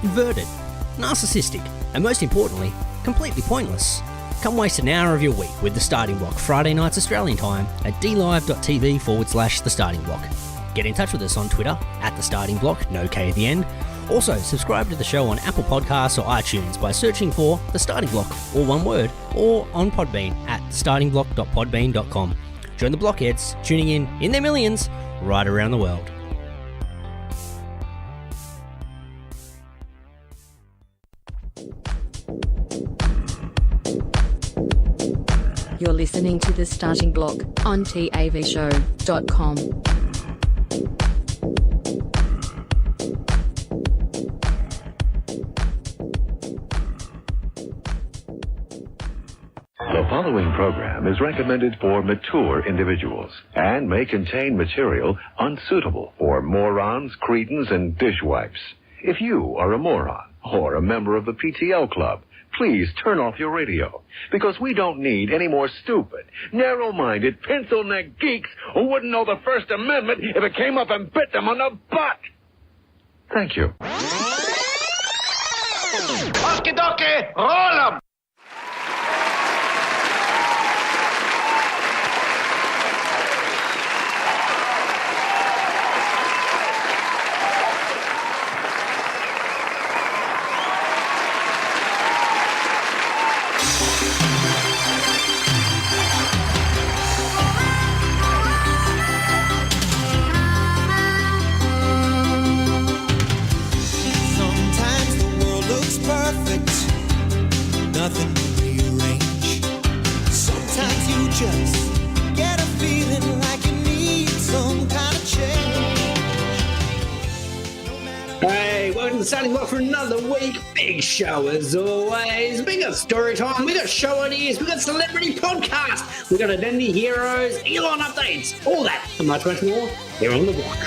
inverted, narcissistic, and most importantly, completely pointless. Come waste an hour of your week with The Starting Block, Friday nights Australian time at dlive.tv/The Starting Block. Get in touch with us on Twitter at The Starting Block, no K at the end. Also, subscribe to the show on Apple Podcasts or iTunes by searching for The Starting Block, all one word, or on Podbean at startingblock.podbean.com. Join the blockheads, tuning in their millions, right around the world. You're listening to The Starting Block on TAVshow.com. The following program is recommended for mature individuals and may contain material unsuitable for morons, cretins, and dishwipes. If you are a moron or a member of the PTL Club, please turn off your radio, because we don't need any more stupid, narrow-minded, pencil-neck geeks who wouldn't know the First Amendment if it came up and bit them on the butt. Thank you. Okie dokie, roll 'em! Nothing to rearrange. Sometimes you just get a feeling like you need some kind of change. Hey, welcome to The Starting Block for another week. Big show as always. We got story time, we got show ideas, we got celebrity podcast, we got identity heroes, Elon updates, all that and much, much more here on The Block.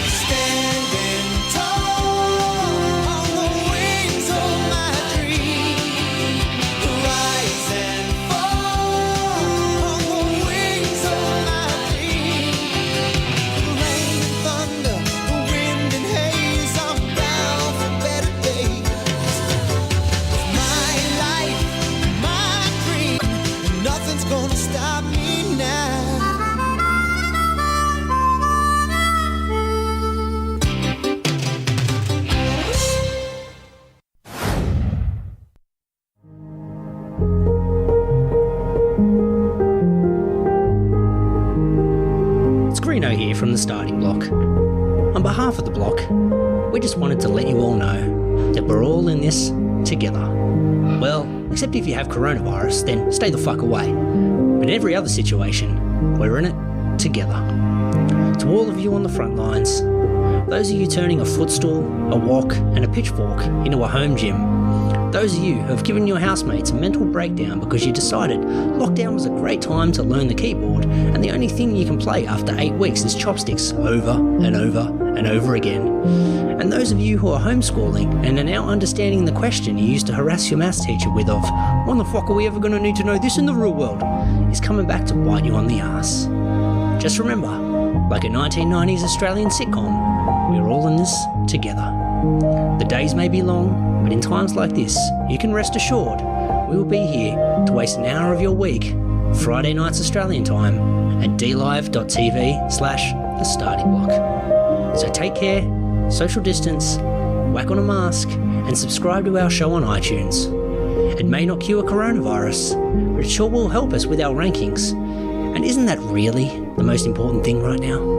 Standing tall on the wings of my dream. Rise and fall on the wings of my dream. The rain and thunder, the wind and haze, I'm bound for better days. My life, my dream, and nothing's gonna stop me now. It's Greeno here from The Starting Block. On behalf of The Block, we just wanted to let you all know that we're all in this together. Well, except if you have coronavirus, then stay the fuck away. But in every other situation, we're in it together. To all of you on the front lines, those of you turning a footstool, a wok and a pitchfork into a home gym, those of you who have given your housemates a mental breakdown because you decided lockdown was a great time to learn the keyboard and the only thing you can play after 8 weeks is chopsticks over and over and over again. And those of you who are homeschooling and are now understanding the question you used to harass your maths teacher with of, when the fuck are we ever going to need to know this in the real world, is coming back to bite you on the ass. Just remember, like a 1990s Australian sitcom, we're all in this together. The days may be long, but in times like this, you can rest assured we will be here to waste an hour of your week, Friday nights Australian time, at dlive.tv/The Starting Block. So take care, social distance, whack on a mask, and subscribe to our show on iTunes. It may not cure coronavirus, but it sure will help us with our rankings. And isn't that really the most important thing right now?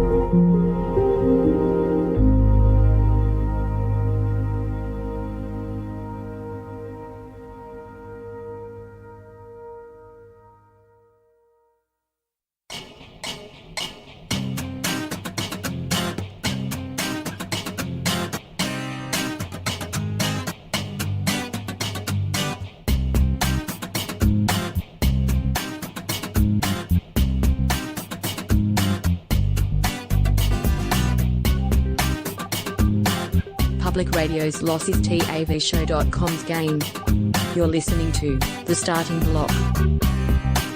Public Radio's loss is TAVshow.com's game. You're listening to The Starting Block.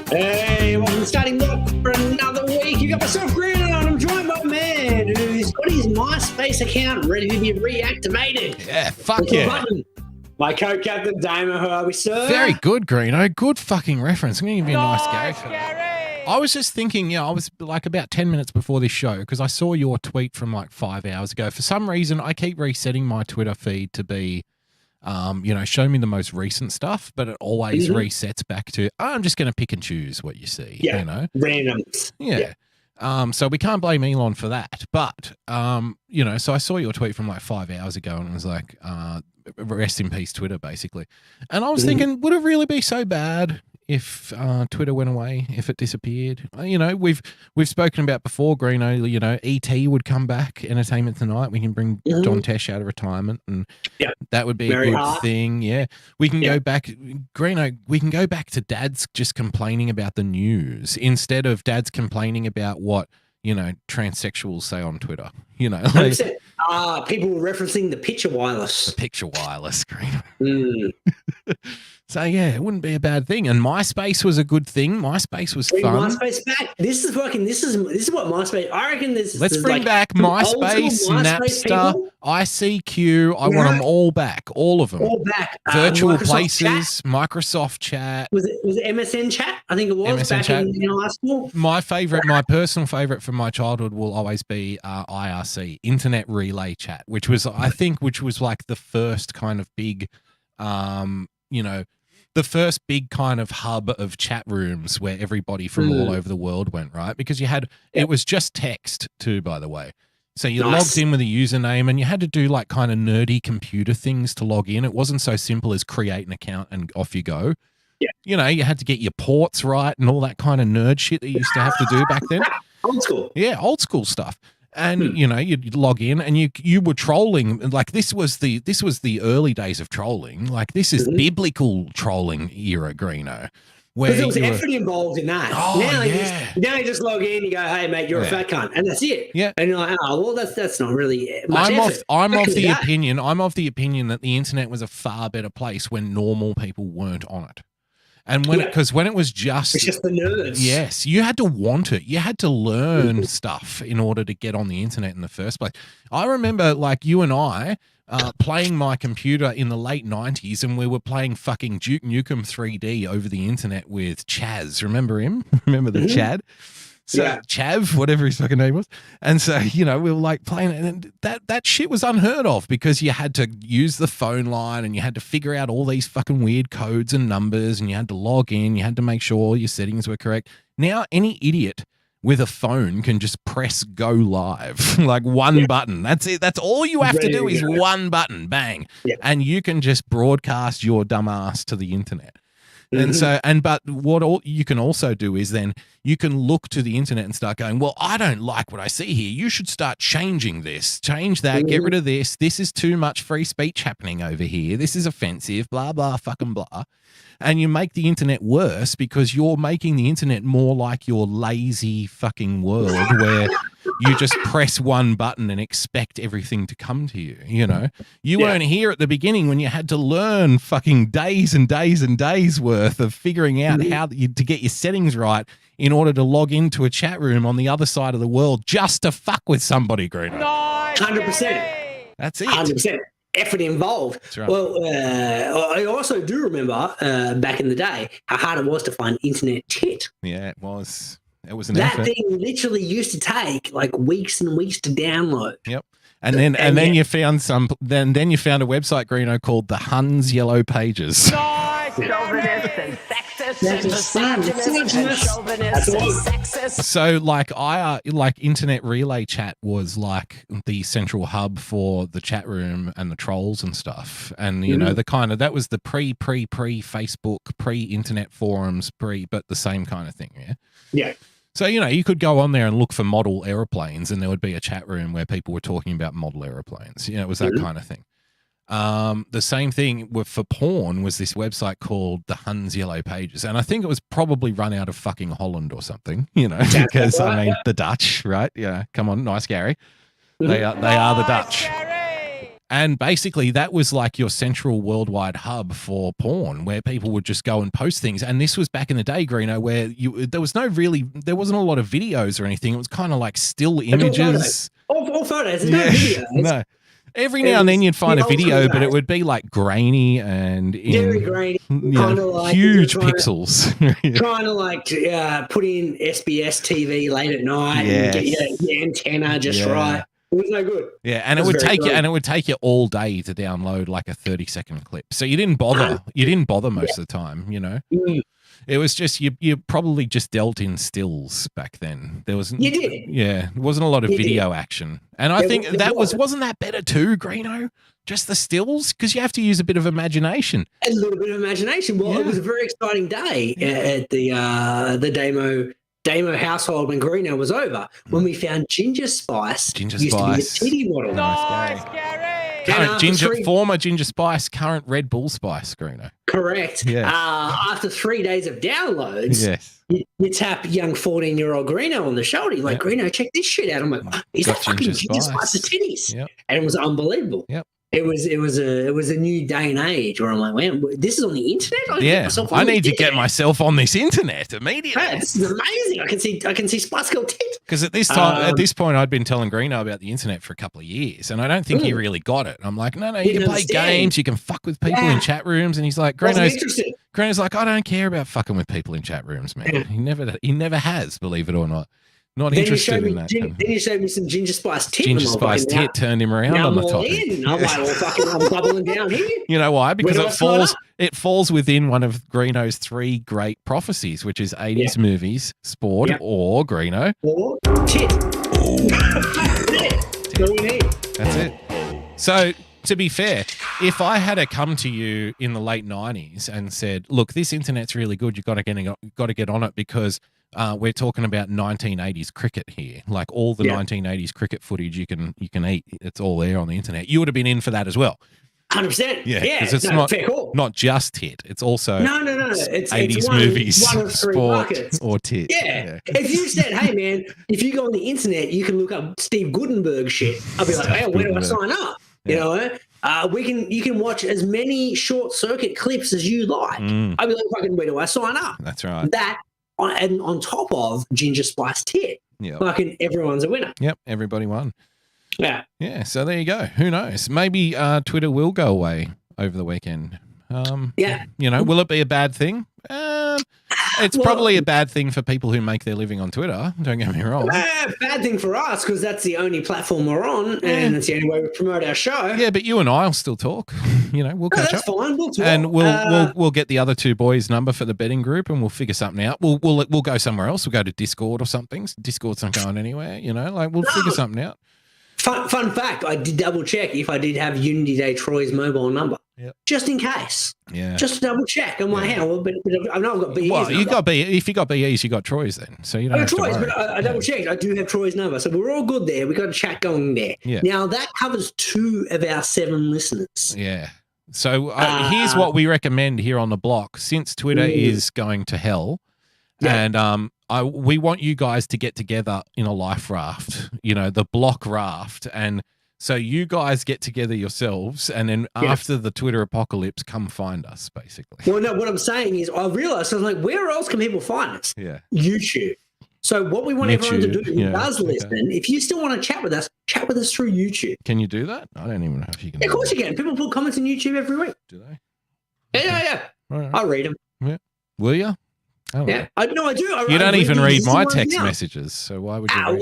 Hey, welcome to The Starting Block for another week. You got myself, Greeno, and I'm joined by man man who's got his MySpace account ready to be reactivated. Yeah, fuck With the yeah. button. My co-captain, Damon, how are we, sir? Very good, Greeno. Good fucking reference. I'm going to give you a nice Gary for that. I was just thinking, I was like about 10 minutes before this show because I saw your tweet from like 5 hours ago. For some reason, I keep resetting my Twitter feed to be, show me the most recent stuff, but it always resets back to, I'm just going to pick and choose what you see, randoms. Yeah. So we can't blame Elon for that. But, so I saw your tweet from like 5 hours ago and it was like, rest in peace, Twitter, basically. And I was thinking, would it really be so bad if Twitter went away, if it disappeared? We've spoken about before, Greeno, ET would come back, Entertainment Tonight. We can bring John Tesh out of retirement and that would be a good thing. Yeah. We can go back, Greeno, we can go back to dads just complaining about the news instead of dads complaining about what, transsexuals say on Twitter, people were referencing the picture wireless. The picture wireless, Greeno. So yeah, it wouldn't be a bad thing. And MySpace was a good thing. MySpace was fun. MySpace back. This is what MySpace. I reckon this. Let's bring back MySpace, Napster, people. ICQ. I want them all back, all of them. All back. Virtual Microsoft Places, Chat. Microsoft Chat. Was it MSN Chat? I think it was MSN back Chat. in high school. My personal favorite from my childhood will always be IRC, Internet Relay Chat, which was like the first kind of big, the first big kind of hub of chat rooms where everybody from all over the world went, right? Because it was just text too, by the way. So you logged in with a username and you had to do like kind of nerdy computer things to log in. It wasn't so simple as create an account and off you go. Yeah. You had to get your ports right and all that kind of nerd shit that you used to have to do back then. Old school. Yeah, old school stuff. And you'd log in and you were trolling. Like this was the early days of trolling. Like this is biblical trolling era, Greeno. Where Because there was effort involved in that. Oh, now you just log in, you go, hey mate, you're a fat cunt, and that's it. Yeah. And you're like, oh well, that's not really much effort. I'm of the opinion that the internet was a far better place when normal people weren't on it. And when it was just the nerds. Yes, you had to want it. You had to learn stuff in order to get on the internet in the first place. I remember like you and I playing my computer in the late 90s and we were playing fucking Duke Nukem 3D over the internet with Chaz. Remember him? Remember the Chad? So Chav, whatever his fucking name was. And so, we were like playing it and that shit was unheard of because you had to use the phone line and you had to figure out all these fucking weird codes and numbers and you had to log in, you had to make sure all your settings were correct. Now any idiot with a phone can just press go live, like one button. That's it. That's all you have to do is one button, bang. Yeah. And you can just broadcast your dumb ass to the internet. And but what you can also do is then you can look to the internet and start going, well, I don't like what I see here. You should start changing this, change that, get rid of this. This is too much free speech happening over here. This is offensive, blah, blah, fucking blah. And you make the internet worse because you're making the internet more like your lazy fucking world where you just press one button and expect everything to come to you, You weren't here at the beginning when you had to learn fucking days and days and days worth of figuring out how to get your settings right in order to log into a chat room on the other side of the world just to fuck with somebody, Greeno. 100%. That's it. 100%. Effort involved. That's right. Well, I also do remember back in the day how hard it was to find internet tit. Yeah, it was. It was an that effort. thing literally used to take like weeks and weeks to download. Yep. And then you found then you found a website, Greeno, called the Huns Yellow Pages. Chauvinist and sexist and misogynist and chauvinist and sexist. So like Internet Relay Chat was like the central hub for the chat room and the trolls and stuff. And that was the pre Facebook, pre-internet forums, but the same kind of thing, yeah? Yeah. So, you could go on there and look for model airplanes and there would be a chat room where people were talking about model airplanes. It was that kind of thing. The same thing for porn was this website called the Huns Yellow Pages. And I think it was probably run out of fucking Holland or something, because the Dutch, right? Yeah. Come on. Nice, Gary. They are the Dutch. And basically that was like your central worldwide hub for porn, where people would just go and post things. And this was back in the day, Greeno, where there wasn't a lot of videos or anything. It was kind of like still images. All photos. There's no videos. No. Every now and then you'd find a video, but it would be like grainy and very grainy, kind of like huge pixels. Trying to like put in SBS TV late at night and get your antenna just right. It was no good. Yeah, and it would take you all day to download like a 30-second clip. So you didn't bother. You didn't bother most of the time, you know. It was just you probably just dealt in stills back then. There wasn't. You did. Yeah, there wasn't a lot of video action, and I think wasn't that better too, Greeno? Just the stills, because you have to use a bit of imagination. A little bit of imagination. Well, it was a very exciting day at the Damo household when Greeno was over, when we found Ginger Spice. Ginger used Spice. to be a titty model. Nice, former Ginger Spice, current Red Bull Spice, Greeno. Correct. Yeah. After 3 days of downloads, you tap young 14-year-old Greeno on the shoulder. You're like, Greeno, check this shit out. I'm like, is that fucking Ginger Spice's titties? Yep. And it was unbelievable. Yep. It was a new day and age where I'm like, man, this is on the internet. I need to get myself on this internet immediately. Hey, this is amazing. I can see Spice Girl tit. Because at this point, I'd been telling Greeno about the internet for a couple of years, and I don't think he really got it. I'm like, no, you can play games, you can fuck with people in chat rooms, and he's like, Greeno's like, I don't care about fucking with people in chat rooms, man. He never has, believe it or not. Not interested in that. Then you showed me some Ginger Spice tit. Ginger Spice tit turned him around on the topic. I'm like, I'm bubbling down here. You know why? Because it falls within one of Greeno's 3 great prophecies, which is 80s movies, sport, or Greeno. Or tit. That's all we need. That's it. So, to be fair, if I had come to you in the late 90s and said, look, this internet's really good, you've got to get on it because we're talking about 1980s cricket here, like all the 1980s cricket footage you can eat. It's all there on the internet. You would have been in for that as well. 100%. Yeah, because it's not just tit. It's also no. It's 80s movies, one of 3 sport, buckets. or tit. Yeah. If you said, hey man, if you go on the internet, you can look up Steve Gutenberg shit. I'll be like, hey, where do I sign up? Yeah. You can watch as many short circuit clips as you like. I'll be like, fucking, where do I sign up? That's right. That on top of Ginger Spice tit. Yeah. Fucking everyone's a winner. Yep, everybody won. Yeah. Yeah, so there you go. Who knows? Maybe Twitter will go away over the weekend. Will it be a bad thing? It's probably a bad thing for people who make their living on Twitter. Don't get me wrong. Bad thing for us because that's the only platform we're on, and it's the only way we promote our show. Yeah, but you and I will still talk. We'll catch up. That's fine. We'll talk. And we'll get the other 2 boys' number for the betting group, and we'll figure something out. We'll go somewhere else. We'll go to Discord or something. Discord's not going anywhere. We'll figure something out. Fun fact, I did double check if I did have Unity Day Troy's mobile number. Yep. Just in case. Yeah. Just to double check. I'm like, but I know I've got BE's Well, if you got BE's, you got Troy's then. So you don't have Troy's, to worry. but I double checked. I do have Troy's number. So we're all good there. We got a chat going there. Yeah. Now that covers 2 of our 7 listeners. Yeah. So here's what we recommend here on the block. Since Twitter is going to hell, and we want you guys to get together in a life raft, the block raft. And so you guys get together yourselves, and then after the Twitter apocalypse, come find us, basically. Well, no, what I'm saying is I realized, I was like, where else can people find us? Yeah. YouTube. So what we want everyone to do who does listen, if you still want to chat with us through YouTube. Can you do that? I don't even know if you can. Of course you can. People put comments on YouTube every week. Do they? Yeah. Right. I read them. Yeah. Will you? I do. You don't even read my text messages, so why would you? I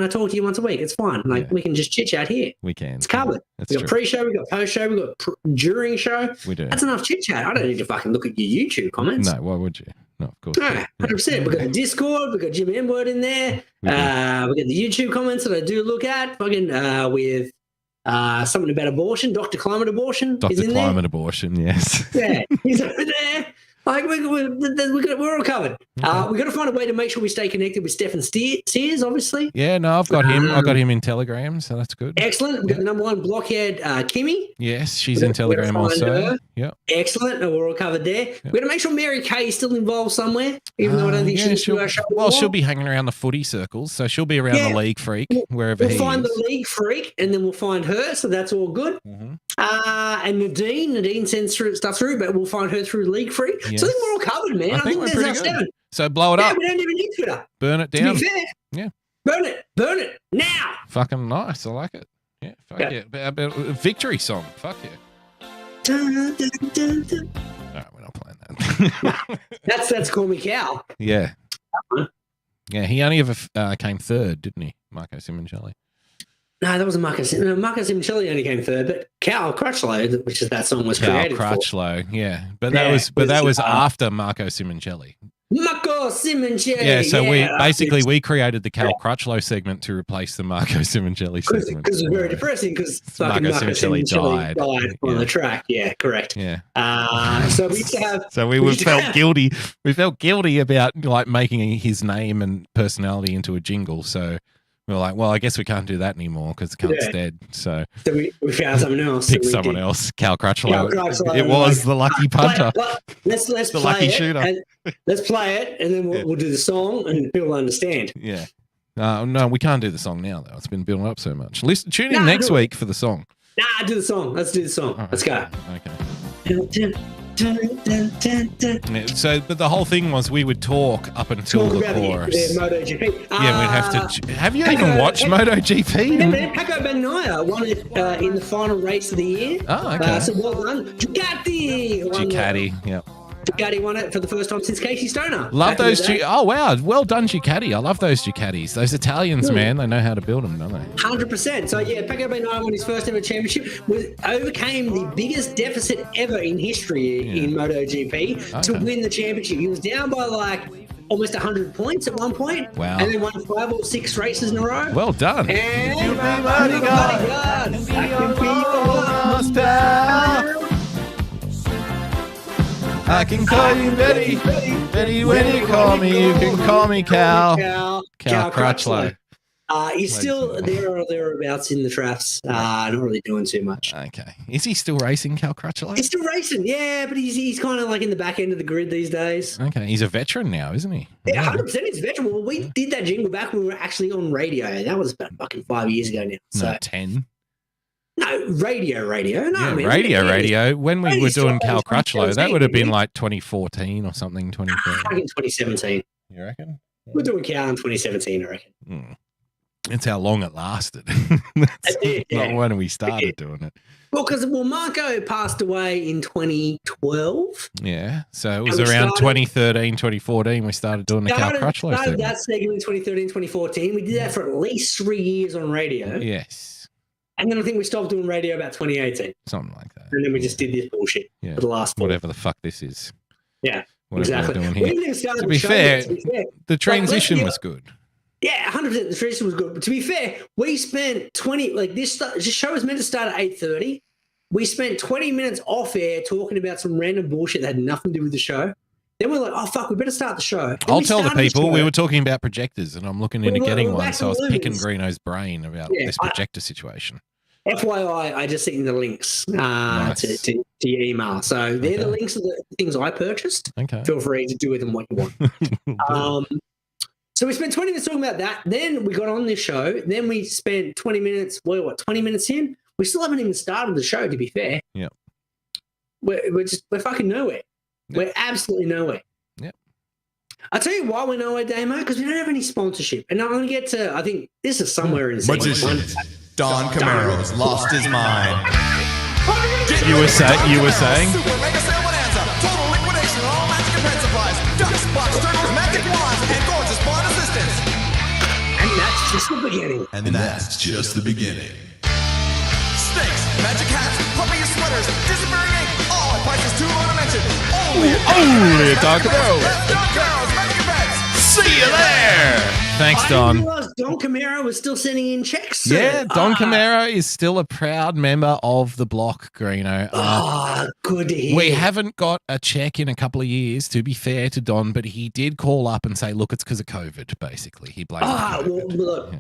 talk to you once a week. It's fine. We can just chit chat here. We can. It's covered. We got pre-show, we got post-show, we got during show. We do. That's enough chit chat. I don't need to fucking look at your YouTube comments. No, why would you? No, of course. No, 100%. We've got the Discord. We've got Jim M-Word in there. We've got the YouTube comments that I do look at. Fucking with something about abortion. Dr. Climate Abortion. Dr. Climate Abortion. Yes. Yeah, he's over there. Like we're all covered. We got to find a way to make sure we stay connected with Stefan Sears, obviously. Yeah, no, I've got him. I got him in Telegram, so that's good. Excellent. We've got the number one blockhead, Kimmy. Yes, she's in Telegram also. Yeah. Excellent. And we're all covered there. We've got to make sure Mary Kay is still involved somewhere, even though I don't think she's our show. Well, she'll be hanging around the footy circles, so she'll be around the league freak, wherever we'll find the league freak, and then we'll find her, so that's all good. Mm-hmm. And Nadine sends stuff through, but we'll find her through league freak. Yes. So I think we're all covered, man. I think we're there's pretty our good. 7. So blow it up. We don't even need Twitter. Burn it down. To be fair. Yeah. Burn it now. Fucking nice. I like it. Yeah. Fuck yeah. Victory song. Fuck yeah. Dun, dun, dun, dun. All right, we're not playing that. That's Call Me Cal. Yeah. Yeah, he only ever came third, didn't he, Marco Simoncelli? No, that wasn't Marcus. No, Marcus Simoncelli only came third, but Cal Crutchlow, which is that song, was created Crutchlow, yeah. But that was after Marco Simoncelli. Marco Simoncelli. Yeah, so we created the Cal Crutchlow segment to replace the Marco Simoncelli segment. Because it was very depressing because Marco Simoncelli died on the track. Yeah, correct. Yeah. So we used to have. So we felt guilty. We felt guilty about like making his name and personality into a jingle. So we were like, well, I guess we can't do that anymore because the cunt's dead. So we found someone else. Pick someone else. Cal Crutchlow. It was the lucky punter. Let's the play lucky it. shooter. Let's play it, and then we'll do the song, and people will understand. Yeah. No, we can't do the song now, though. It's been building up so much. Tune in next week for the song. Nah, do the song. Let's do the song. Right. Let's go. Okay. So, but the whole thing was we would talk up until the chorus. MotoGP. Yeah, we'd have to. Have you even watched MotoGP? Yeah, Paco Bagnaia won it in the final race of the year. Oh, okay. So well done. Ducati. Yeah. Ducati won it for the first time since Casey Stoner. Love those. Oh, wow. Well done, Ducati. I love those Ducatis. Those Italians, man, they know how to build them, don't they? 100%. So, yeah, Paco Bagnaia won his first ever championship, overcame the biggest deficit ever in history in MotoGP to win the championship. He was down by like almost 100 points at one point. Wow. And then won 5 or 6 races in a row. Well done. And You'll be mighty God. I can be your master. I can call you Betty. Betty, when you call me, you can call me Cal. Cal Crutchlow. He's still there or thereabouts in the drafts. Not really doing too much. Okay. Is he still racing, Cal Crutchlow? He's still racing, yeah, but he's kind of like in the back end of the grid these days. Okay. He's a veteran now, isn't he? Yeah, 100% he's a veteran. Well, we did that jingle back when we were actually on radio. That was about fucking 5 years ago now. So. No, 10. No, radio. No, yeah, I mean, radio. When we were doing Cal Crutchlow, that would have been like 2014 or something, 2013. Back in 2017. You reckon? We're doing Cal in 2017, I reckon. It's how long it lasted. Not when we started doing it. Well, because Marco passed away in 2012. Yeah, so it was around 2013, 2014 we started doing the Cal Crutchlow segment. segment. That segment in 2013, 2014. We did that for at least 3 years on radio. Yes. And then I think we stopped doing radio about 2018. Something like that. And then we just did this bullshit for the last 4. Whatever the fuck this is. Yeah, whatever exactly. we're doing here. To be fair, the transition was good. Yeah, 100%. The transition was good. But to be fair, we spent 20, like this show was meant to start at 8:30. We spent 20 minutes off air talking about some random bullshit that had nothing to do with the show. Then we're like, oh, fuck, we better start the show. Then I'll tell the people we were talking about projectors and I'm looking into getting one. So I was picking Lumens. Greeno's brain about this projector situation. FYI, I just sent you the links to your email. So they're the links of the things I purchased. Okay. Feel free to do with them what you want. So we spent 20 minutes talking about that. Then we got on this show. Then we spent 20 minutes, 20 minutes in? We still haven't even started the show, to be fair. Yeah. We're fucking nowhere. Yep. We're absolutely nowhere. Yep. I'll tell you why we're nowhere, Damo, because we don't have any sponsorship. And I'm going to get to, I think this is somewhere in segment 1. Don Camaro's lost his mind. You were saying? Super mega sale bonanza. Total liquidation on all magic and pen supplies. Ducks, box turtles, magic wands, and gorgeous bond assistance. And that's just the beginning. And that's just the beginning. Snakes, magic hats, puppy sweaters, disappearing ink, all prices too low to mention. Only at Don Camaro. Don Camaro's magic events. See you there. Thanks, I Don. didn't realize Don Camaro was still sending in checks. Sir. Yeah, Don Camaro is still a proud member of the block, Greeno. Good to hear. We haven't got a check in a couple of years, to be fair to Don, but he did call up and say, look, it's because of COVID, basically. He blamed COVID. Well, look,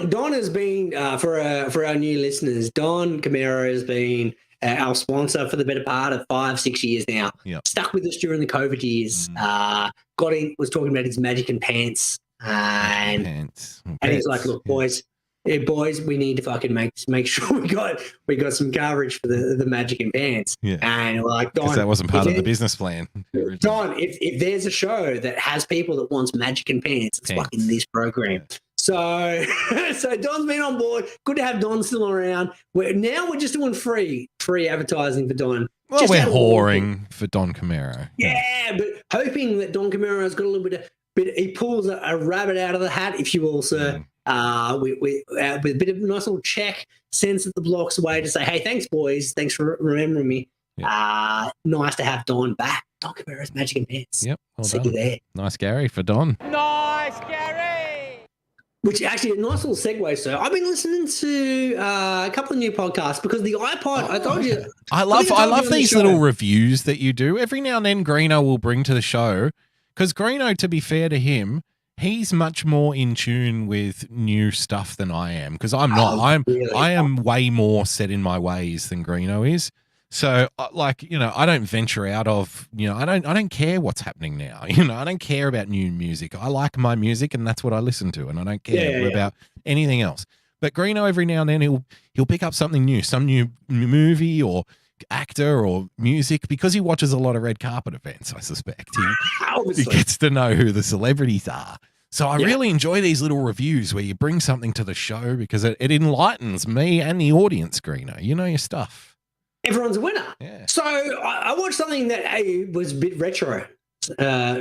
Don has been, for our new listeners, Don Camaro has been our sponsor for the better part of 5-6 years now. Yep. Stuck with us during the COVID years. Was talking about his magic and pants. And he's like, look, boys, we need to fucking make sure we got some coverage for the magic and pants. Yeah. And we're like, because that wasn't part of the business plan. Don, if there's a show that has people that wants magic and pants, it's fucking this program. So Don's been on board. Good to have Don still around. We're just doing free advertising for Don. Well, we're whoring for Don Camaro. Yeah, but hoping that Don Camaro's got a little bit he pulls a rabbit out of the hat, if you will, sir. With a bit of a nice little check, sends it the blocks away to say, hey, thanks, boys. Thanks for remembering me. Yep. Nice to have Don back. Don Camaro's magic and pants. Yep. Well see done. you there. Nice Gary for Don. Nice, Gary! Which actually a nice little segue, sir. I've been listening to a couple of new podcasts because the iPod, I told you. I love these little reviews that you do. Every now and then Greeno will bring to the show, because Greeno, to be fair to him, he's much more in tune with new stuff than I am, because I'm not. I am way more set in my ways than Greeno is. So, I don't venture out of, I don't care what's happening now. I don't care about new music. I like my music, and that's what I listen to, and I don't care about anything else. But Greeno, every now and then, he'll pick up something new, some new movie or actor or music, because he watches a lot of red carpet events, I suspect. He gets to know who the celebrities are. So I really enjoy these little reviews where you bring something to the show, because it enlightens me and the audience, Greeno. You know your stuff. Everyone's a winner. Yeah. So I watched something that was a bit retro,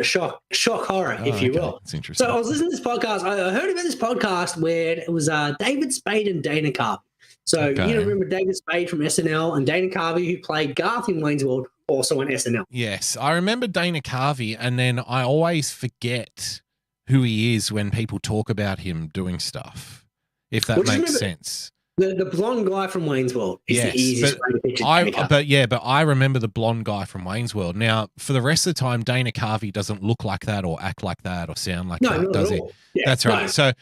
shock horror, if you will. That's interesting. So I was listening to this podcast. I heard about this podcast where it was David Spade and Dana Carvey. So you remember David Spade from SNL and Dana Carvey, who played Garth in Wayne's World, also on SNL. Yes, I remember Dana Carvey, and then I always forget who he is when people talk about him doing stuff, if that makes sense. The blonde guy from Wayne's World is the easiest way to picture Dana Carvey. But I remember the blonde guy from Wayne's World. Now, for the rest of the time, Dana Carvey doesn't look like that or act like that or sound like that, does he? Yeah, that's right. So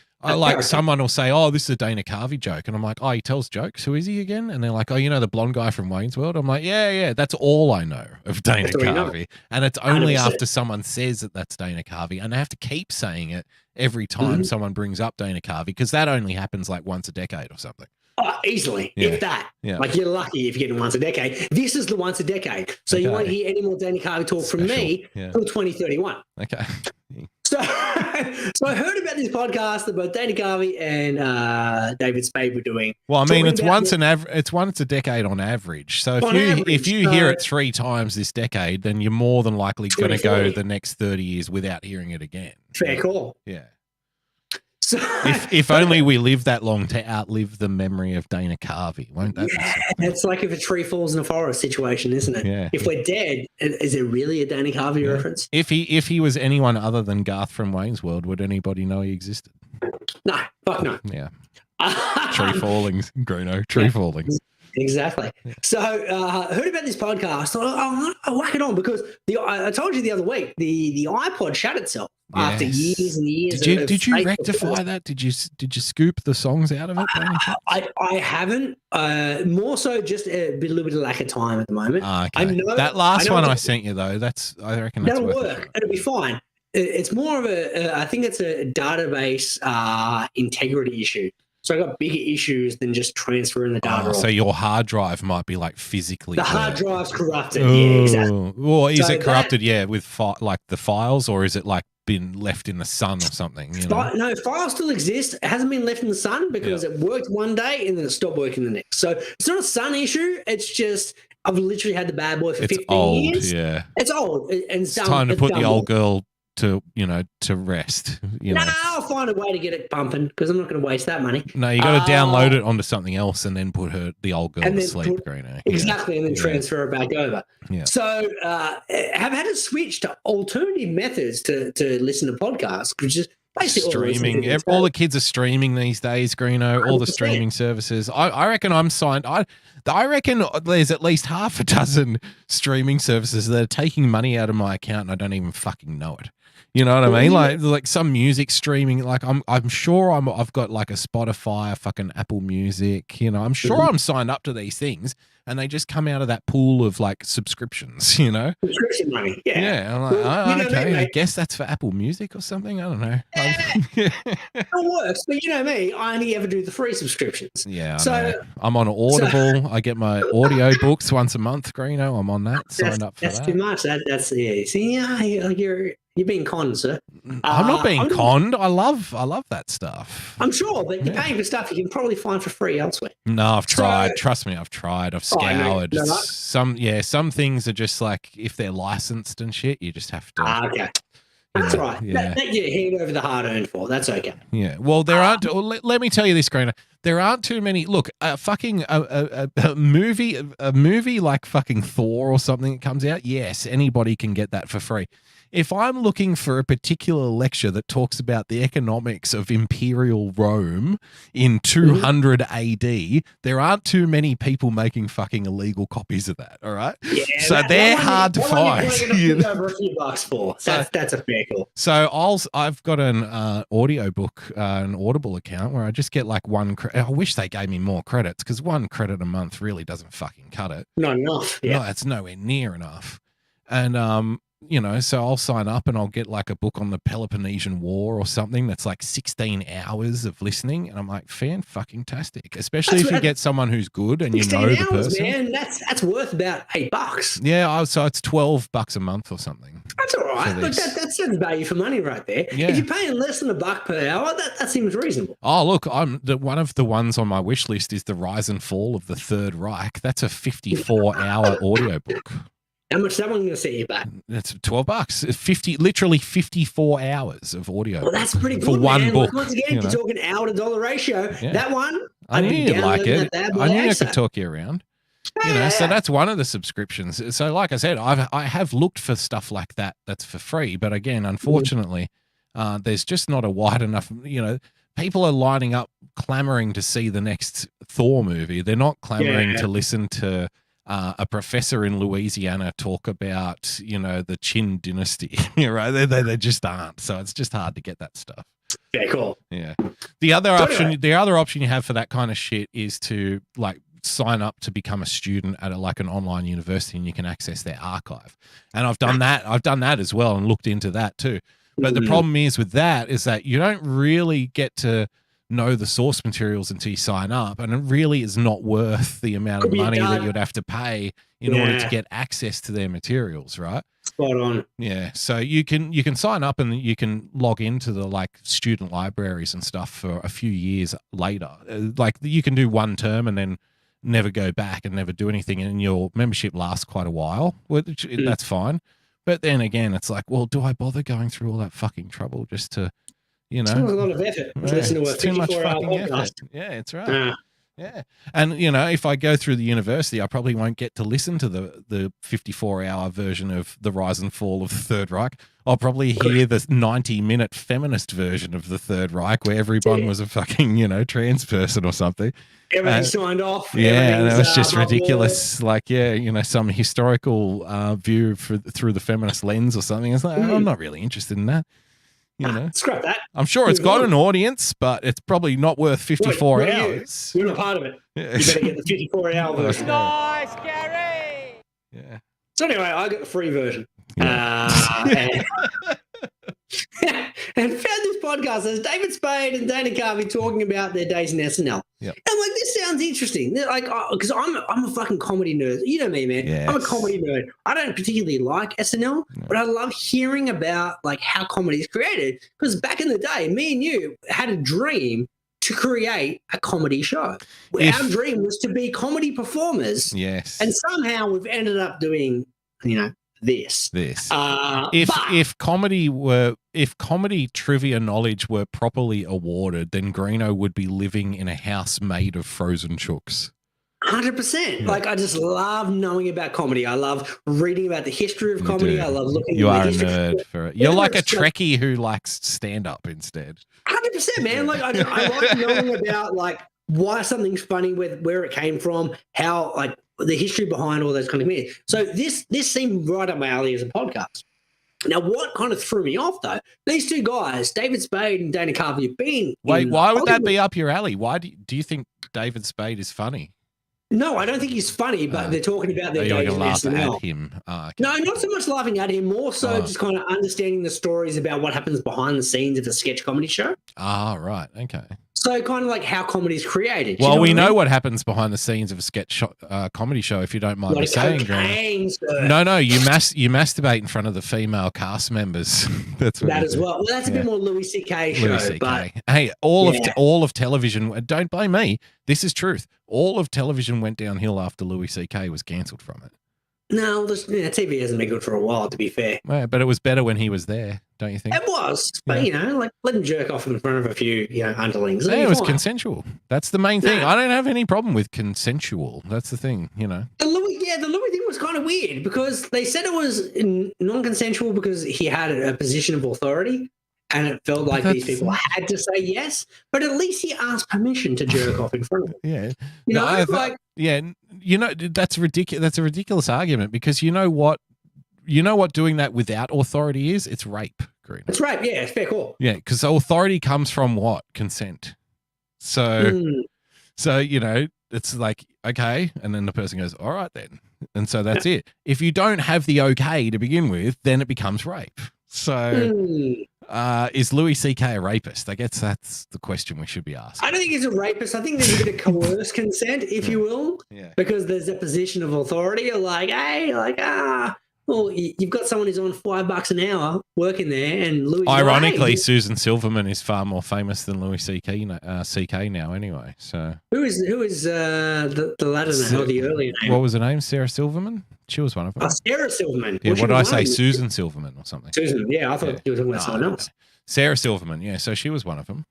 someone will say, oh, this is a Dana Carvey joke. And I'm like, oh, he tells jokes. Who is he again? And they're like, oh, the blonde guy from Wayne's World? I'm like, yeah. That's all I know of Dana Carvey. And it's only 100%. After someone says that that's Dana Carvey. And I have to keep saying it every time someone brings up Dana Carvey, because that only happens like once a decade or something. Easily, if that. Yeah. Like, you're lucky if you're getting once a decade. This is the once a decade. So you won't hear any more Dana Carvey talk from me until 2031. Okay. So I heard about this podcast that both Dana Carvey and David Spade were doing. Well, I mean, it's once a decade on average. So if you hear it 3 times this decade, then you're more than likely going to go the next 30 years without hearing it again. Fair call. Yeah. So, if only we live that long to outlive the memory of Dana Carvey, won't that be something? It's like if a tree falls in a forest situation, isn't it? Yeah. If we're dead, is it really a Dana Carvey reference? If he was anyone other than Garth from Wayne's World, would anybody know he existed? No, fuck no. Yeah. Tree fallings, Greeno, tree fallings. Exactly. So I heard about this podcast. I'll whack it on, because I told you the other week, the iPod shut itself after years and years. Did you rectify that? Did you scoop the songs out of it? I haven't. More so just a little bit of lack of time at the moment. Okay. I know that last one I sent you though. I reckon that'll work. It'll be fine. It's more of I think it's a database integrity issue. So I got bigger issues than just transferring the data. So your hard drive might be like physically. The hard drive's corrupted. Yeah, exactly. Or is it corrupted? With like the files, or is it like been left in the sun or something? No, files still exist. It hasn't been left in the sun because it worked one day and then it stopped working the next. So it's not a sun issue. It's just I've literally had the bad boy for 15 years. Yeah, it's old. And it's time to put the old girl to rest. I'll find a way to get it pumping, because I'm not going to waste that money. No, you got to download it onto something else and then put the old girl to sleep. Exactly, and then transfer it back over. Yeah. So have had to switch to alternative methods to listen to podcasts, which is Basically, streaming. All the kids are streaming these days, Greeno. All the 100%. streaming services. I reckon I'm signed. I reckon there's at least half a dozen streaming services that are taking money out of my account and I don't even fucking know it. You know what I mean? Like some music streaming. Like I'm sure I've got like a Spotify, a fucking Apple Music. You know, I'm sure I'm signed up to these things, and they just come out of that pool of like subscriptions. You know, Subscription money. Yeah. yeah. I'm like, Well, okay, me, I guess that's for Apple Music or something. I don't know. It works, but you know me, I only ever do the free subscriptions. Yeah, So- I know. I'm on Audible. I get my audio books once a month, Greeno. I'm on that. Signed up for That's that. too much. That's yeah. See, yeah, you're being conned, sir. I'm not being conned. I love that stuff. I'm sure that you're paying for stuff you can probably find for free elsewhere. No, I've tried. Trust me, I've tried. I've Oh, I know. scoured. No, no. Some things are just like if they're licensed and shit, you just have to. Okay. you That's know, right. Yeah. That you hand over the hard earned for. That's okay. Yeah. Well, there aren't. Let me tell you this, Greeno. There aren't too many. Look, a movie like fucking Thor or something that comes out. Yes, anybody can get that for free. If I'm looking for a particular lecture that talks about the economics of Imperial Rome in 200 AD, there aren't too many people making fucking illegal copies of that. All right. Yeah, So they're hard to find. Over a few bucks for. That's a fair call. So I've got an audiobook, an Audible account where I just get like one credit. I wish they gave me more credits because 1 credit a month really doesn't fucking cut it. Not enough. Yeah. No, it's nowhere near enough. And you know, so I'll sign up and I'll get like a book on the Peloponnesian War or something that's like 16 hours of listening, and I'm like, fan-fucking-tastic. Especially if you get someone who's good and you know the person. Man, that's worth about $8. Yeah, so it's $12 a month or something. That's all right. Look, that's value for money right there. Yeah. If you're paying less than $1 per hour, that seems reasonable. Oh, look, one of the ones on my wish list is The Rise and Fall of the Third Reich. That's a 54-hour audiobook. How much is that one going to set you back? That's $12. Literally 54 hours of audio. Well, that's pretty good for one man. book. Like, once again, you're talking hour to dollar ratio. Yeah. That one, I knew you'd like it. I knew I ASAP. could talk you around. You know, so that's one of the subscriptions. So, like I said, I have looked for stuff like that that's for free, but again, unfortunately, there's just not a wide enough. You know, people are lining up, clamoring to see the next Thor movie. They're not clamoring to listen to a professor in Louisiana talk about, you know, the Qin dynasty. Right? They just aren't. So it's just hard to get that stuff. Yeah, cool. Yeah. The other option you have for that kind of shit is to like sign up to become a student at like an online university, and you can access their archive. And I've done that. I've done that as well and looked into that too. But the problem is with that is that you don't really get to know the source materials until you sign up, and it really is not worth the amount of money that you'd have to pay in order to get access to their materials, right? Spot on. Yeah, so you can sign up and you can log into the like student libraries and stuff for a few years later. Like you can do one term and then never go back and never do anything, and your membership lasts quite a while, which that's fine. But then again, it's like, well, do I bother going through all that fucking trouble just to, you know, It's a lot of effort to listen to a it's too much 54-hour fucking podcast. effort. Yeah, it's right. Yeah. And, you know, if I go through the university, I probably won't get to listen to the 54-hour version of The Rise and Fall of the Third Reich. I'll probably hear the 90-minute feminist version of the Third Reich where everyone was a fucking, you know, trans person or something. Everything signed off. Yeah, and it was just above ridiculous. Like, yeah, you know, some historical view through the feminist lens or something. It's like, I'm not really interested in that. You know, scrap that. I'm sure it's got an audience, but it's probably not worth 54 hours. You're not part of it. Yeah. You better get the 54-hour version. Nice, Gary! Yeah. So anyway, I got the free version. Yeah. And found this podcast. There's David Spade and Dana Carvey talking about their days in SNL. Yep. And I'm like, this sounds interesting. They're like, because I'm a fucking comedy nerd. You know me, man. Yes. I'm a comedy nerd. I don't particularly like SNL, but I love hearing about like how comedy is created. Because back in the day, me and you had a dream to create a comedy show. Our dream was to be comedy performers. Yes. And somehow we've ended up doing, you know, this. If comedy trivia knowledge were properly awarded, then Greeno would be living in a house made of frozen chooks. 100%. Like, I just love knowing about comedy. I love reading about the history of comedy. do. I love looking You at are the a history. nerd for it. You're Whether like a it's like- Trekkie who likes stand-up instead. 100%, man. Like, I like knowing about, like, why something's funny, where it came from, how, like, the history behind all those kind of things. So this seemed right up my alley as a podcast. Now, what kind of threw me off, though, these two guys, David Spade and Dana Carvey, have been. Wait, why would that Hollywood. be up your alley? Why do you think David Spade is funny? No, I don't think he's funny, but they're talking about their You're days going in to laugh SNL. at him. Okay. No, not so much laughing at him, more so just kind of understanding the stories about what happens behind the scenes of a sketch comedy show. Ah, right. Okay. So kind of like how comedy is created. Well, we what I know mean? what happens behind the scenes of a sketch comedy show, if you don't mind Like me saying, Graham. cocaine, sir. No, you masturbate in front of the female cast members. That's what That you as do. well. Well, that's a bit more Louis C.K. show, Louis C.K. but Hey, all of television. Don't blame me. This is truth. All of television went downhill after Louis C.K. was cancelled from it. no, TV hasn't been good for a while, to be fair. Well, but it was better when he was there, don't you think? It was, but like let him jerk off in front of a few, underlings. Yeah, It'll it be was fine. consensual. That's the main thing. No. I don't have any problem with consensual. That's the thing, The Louis thing was kind of weird because they said it was non-consensual because he had a position of authority, and it felt like these people had to say yes. But at least he asked permission to jerk off in front of him. Yeah. You know, That's ridiculous. That's a ridiculous argument because you know what doing that without authority is? It's rape, Green. That's right. Yeah, it's fair call. Yeah, because authority comes from what? Consent. So, it's like, okay. And then the person goes, all right, then. And so that's it. If you don't have the okay to begin with, then it becomes rape. So is Louis C.K. a rapist? I guess that's the question we should be asking. I don't think he's a rapist. I think there's a bit of coerced consent, if you will, because there's a position of authority. You're like, hey, well, you've got someone who's on $5 an hour working there, and Louis. Ironically, Susan Silverman is far more famous than Louis C.K. Now, anyway. So who is the latter name or the earlier name? What was her name? Sarah Silverman. She was one of them. Oh, Sarah Silverman. Yeah, Was what she did I the say? one? Susan Silverman or something. Susan. Yeah, I thought you were talking about someone else. Sarah Silverman. Yeah, so she was one of them.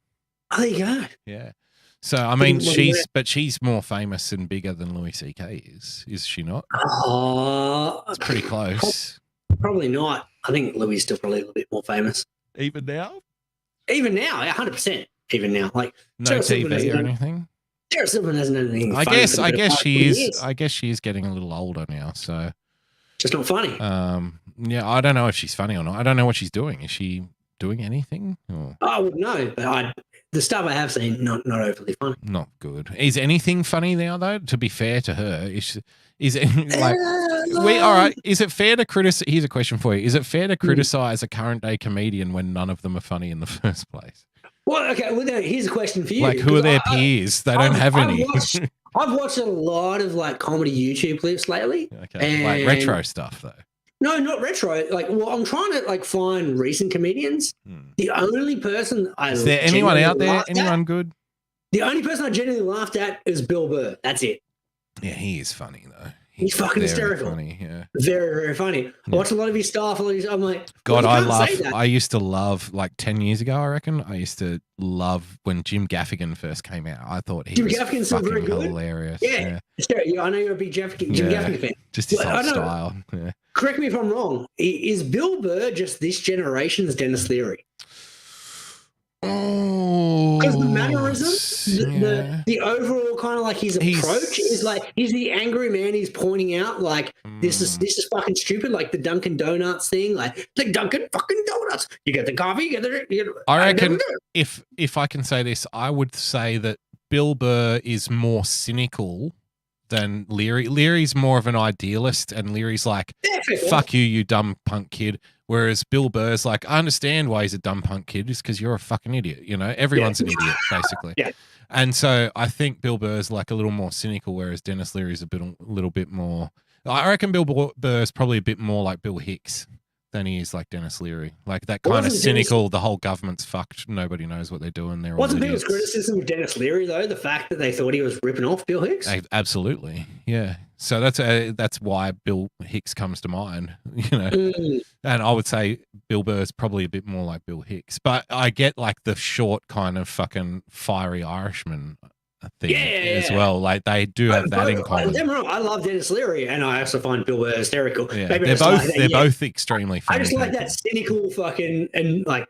Oh, there you go. Yeah. So I mean, she's more famous and bigger than Louis C.K. is she not? Oh, it's pretty close. Probably not. I think Louis is still probably a little bit more famous. Even now? Even now, 100%. Even now, like no Sarah TV or anything. Sarah Silverman hasn't done anything. I funny guess for the better part of 20 she years. is. I guess she is getting a little older now. So just not funny. Yeah, I don't know if she's funny or not. I don't know what she's doing. Is she doing anything? Or? I would know, but the stuff I have seen, not overly funny. Not good. Is anything funny now though? To be fair to her, is it like all right? Is it fair to criticize? Here's a question for you: is it fair to criticize a current day comedian when none of them are funny in the first place? Well, okay. Well, then, here's a question for you. Like, who are their peers? They don't have any. I've watched a lot of like comedy YouTube clips lately. Okay, like retro stuff though. No, not retro. Like, well, I'm trying to like find recent comedians. The only person is there anyone out there? Anyone good? The only person I genuinely laughed at is Bill Burr. That's it. Yeah, he is funny though. He's fucking very hysterical. Funny, yeah. Very, very funny. I watch a lot of his stuff. I'm like, God, well, I you can't say love. that. I used to love, like 10 years ago, I reckon. I used to love when Jim Gaffigan first came out. I thought he Jim was Gaffigan's still very fucking good. hilarious. Yeah. I know you're a big Jim Gaffigan fan. Just his Well, whole I know. style. Yeah. Correct me if I'm wrong. Is Bill Burr just this generation's Dennis Leary? Oh, Because the mannerisms, the overall kind of like his approach is like he's the angry man. He's pointing out like this is fucking stupid. Like the Dunkin' Donuts thing, like Dunkin' fucking Donuts. You get the coffee, you get the. I reckon if I can say this, I would say that Bill Burr is more cynical than Leary. Leary's more of an idealist, and Leary's like, "Fuck you, you dumb punk kid." Whereas Bill Burr's like, I understand why he's a dumb punk kid, just because you're a fucking idiot. You know, everyone's an idiot, basically. Yeah. And so I think Bill Burr's like a little more cynical, whereas Dennis Leary's a little bit more. I reckon Bill Burr's probably a bit more like Bill Hicks than he is like Dennis Leary. Like that kind of cynical, the whole government's fucked, nobody knows what they're doing. They're Wasn't all people's idiots. criticism of Dennis Leary though the fact that they thought he was ripping off Bill Hicks? Absolutely, yeah. So that's why Bill Hicks comes to mind, you know. And I would say Bill Burr's probably a bit more like Bill Hicks, but I get like the short kind of fucking fiery Irishman thing as well. Like they do have that in common. I love Dennis Leary, and I also find Bill Burr hysterical. Yeah, Maybe they're both extremely funny. I just like that cynical fucking and like.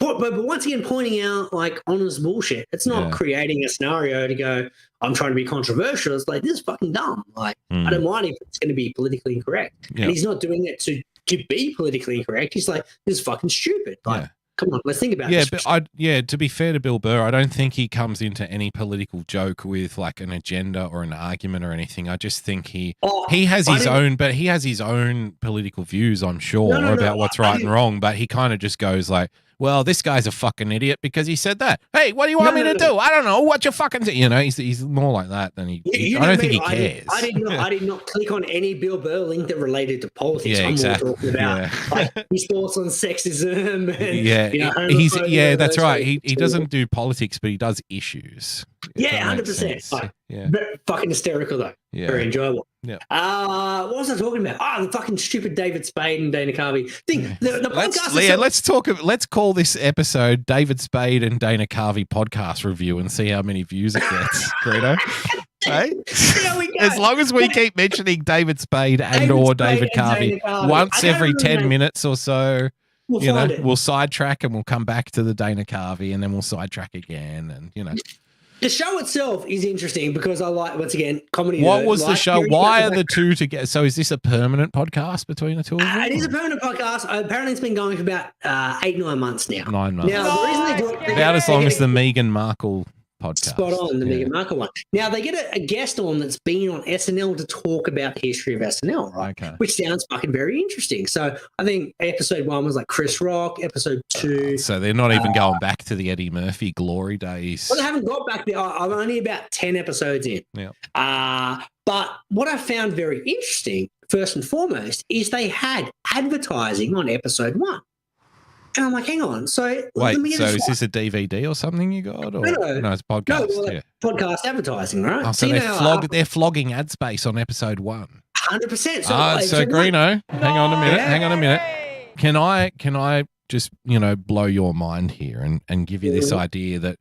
But once again, pointing out like honest bullshit. It's not creating a scenario to go, I'm trying to be controversial. It's like, this is fucking dumb. Like, I don't mind if it's going to be politically incorrect. And he's not doing it to be politically incorrect. He's like, this is fucking stupid. Like, come on, let's think about this. But to be fair to Bill Burr, I don't think he comes into any political joke with like an agenda or an argument or anything. I just think he has his own political views, I'm sure, about what's right and wrong, but he kind of just goes like, well, this guy's a fucking idiot because he said that. Hey, what do you want me to do? I don't know. What you fucking do? You know, he's more like that than he I don't think he cares. I did not click on any Bill Burr link that related to politics. Yeah, I'm exactly. more talking about like his thoughts on sexism. And, that's right. He doesn't do politics, but he does issues. Yeah, 100%. Like, fucking hysterical though. Yeah. Very enjoyable. Yeah. What was I talking about? The fucking stupid David Spade and Dana Carvey thing. The podcast. Let's call this episode David Spade and Dana Carvey podcast review and see how many views it gets, Greeno. Hey? As long as we keep mentioning David Spade or David Carvey once every 10 minutes or so, we'll sidetrack and we'll come back to the Dana Carvey and then we'll sidetrack again and, The show itself is interesting because I like, once again, comedy. What was the show? Why are the two together? So is this a permanent podcast between the two of them? It is a permanent podcast. Apparently it's been going for about 8-9 months now. 9 months. Now, the reason they do it, about as long as the Meghan Markle podcast. Spot on, the Meghan Markle one. Now, they get a guest on that's been on SNL to talk about the history of SNL, right? Okay. Which sounds fucking very interesting. So I think episode 1 was like Chris Rock, episode 2. So they're not even going back to the Eddie Murphy glory days. Well, they haven't got back there. I'm only about 10 episodes in. Yeah. But what I found very interesting, first and foremost, is they had advertising on episode 1. And I'm like, hang on. So, wait, so is this a DVD or something you got? Or? No, it's podcast. No, well, podcast advertising, right? Oh, so they're flogging ad space on episode 1. 100%. So Greeno, hang on a minute. Can I just, blow your mind here and give you this idea that,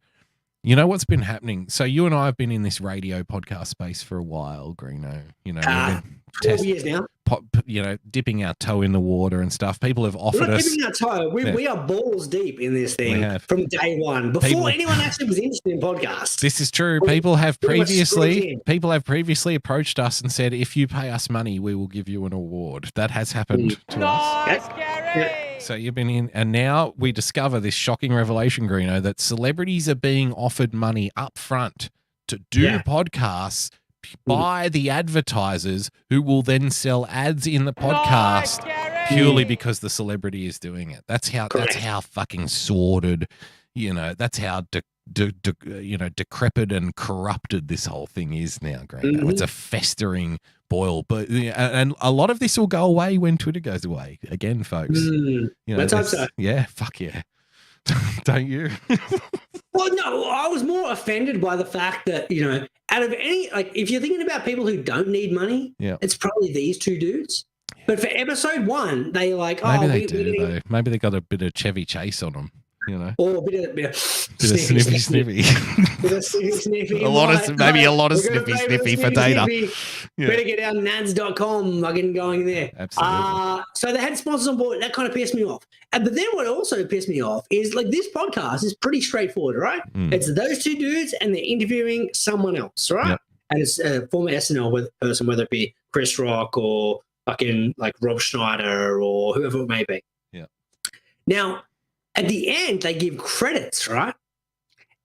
what's been happening? So you and I have been in this radio podcast space for a while, Greeno. 12 years now. Dipping our toe in the water and stuff. People have offered us. Dipping our toe. We are balls deep in this thing from day one. Before anyone actually was interested in podcasts. This is true. People have previously approached us and said, if you pay us money, we will give you an award. That has happened to us. Yeah. So you've been in, and now we discover this shocking revelation, Greeno, that celebrities are being offered money up front to do podcasts by the advertisers who will then sell ads in the podcast purely because the celebrity is doing it. That's how fucking sordid, that's how decrepit and corrupted this whole thing is now, Greeno. It's a festering boil, but and a lot of this will go away when Twitter goes away again, folks. Let's hope so. Yeah, fuck yeah. Don't you? Well, no, I was more offended by the fact that, out of any, like, if you're thinking about people who don't need money, it's probably these two dudes. But for episode 1, they like, maybe they do, though. Maybe they got a bit of Chevy Chase on them. Or a bit of sniffy. Bit of sniffy. a lot of sniffy for Dana. Better get out nads.com fucking going there. Absolutely. So they had sponsors on board. That kind of pissed me off. But then what also pissed me off is, like, this podcast is pretty straightforward, right? It's those two dudes and they're interviewing someone else, right? Yep. And it's a former SNL person, whether it be Chris Rock or fucking like Rob Schneider or whoever it may be. Yeah. Now, at the end, they give credits, right?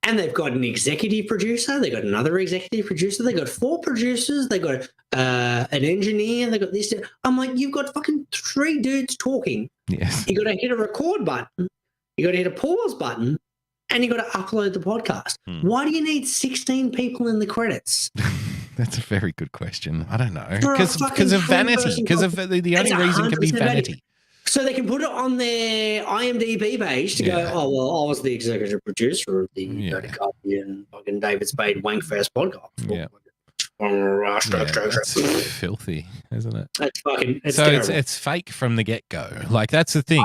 And they've got an executive producer. They got another executive producer. They got 4 producers. They got an engineer. They got this. I'm like, you've got fucking 3 dudes talking. Yes. You got to hit a record button. You got to hit a pause button, and you got to upload the podcast. Why do you need 16 people in the credits? That's a very good question. I don't know. Because of vanity. Because of the only reason can be vanity. So they can put it on their IMDb page to go, oh, well, I was the executive producer of the Dana Carvey and fucking David Spade Wankfest podcast. Yeah. That's filthy, isn't it? That's fucking. It's fake from the get-go. Like, that's the thing,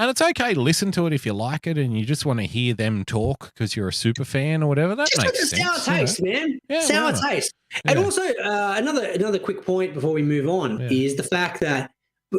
And it's okay to listen to it if you like it and you just want to hear them talk because you're a super fan or whatever. That Just makes a sense. sour taste, man. Yeah, Sour why not? taste. And Yeah. also, another quick point before we move on is the fact that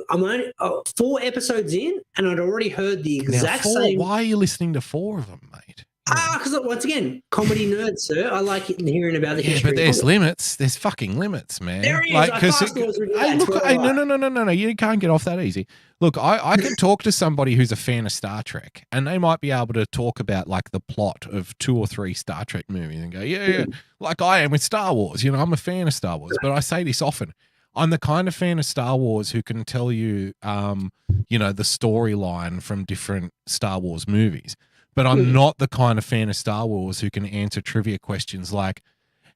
I'm only 4 episodes in, and I'd already heard the Now, exact 4, same. why are you listening to 4 of them, mate? Because once again, comedy nerd, sir. I like hearing about the Yeah, history. but there's limits. There's fucking limits, man. There is. I fast forward through that. No. You can't get off that easy. Look, I can talk to somebody who's a fan of Star Trek, and they might be able to talk about like the plot of 2 or 3 Star Trek movies and go, yeah, like I am with Star Wars. You know, I'm a fan of Star Wars, but I say this often. I'm the kind of fan of Star Wars who can tell you, you know, the storyline from different Star Wars movies. But I'm not the kind of fan of Star Wars who can answer trivia questions like,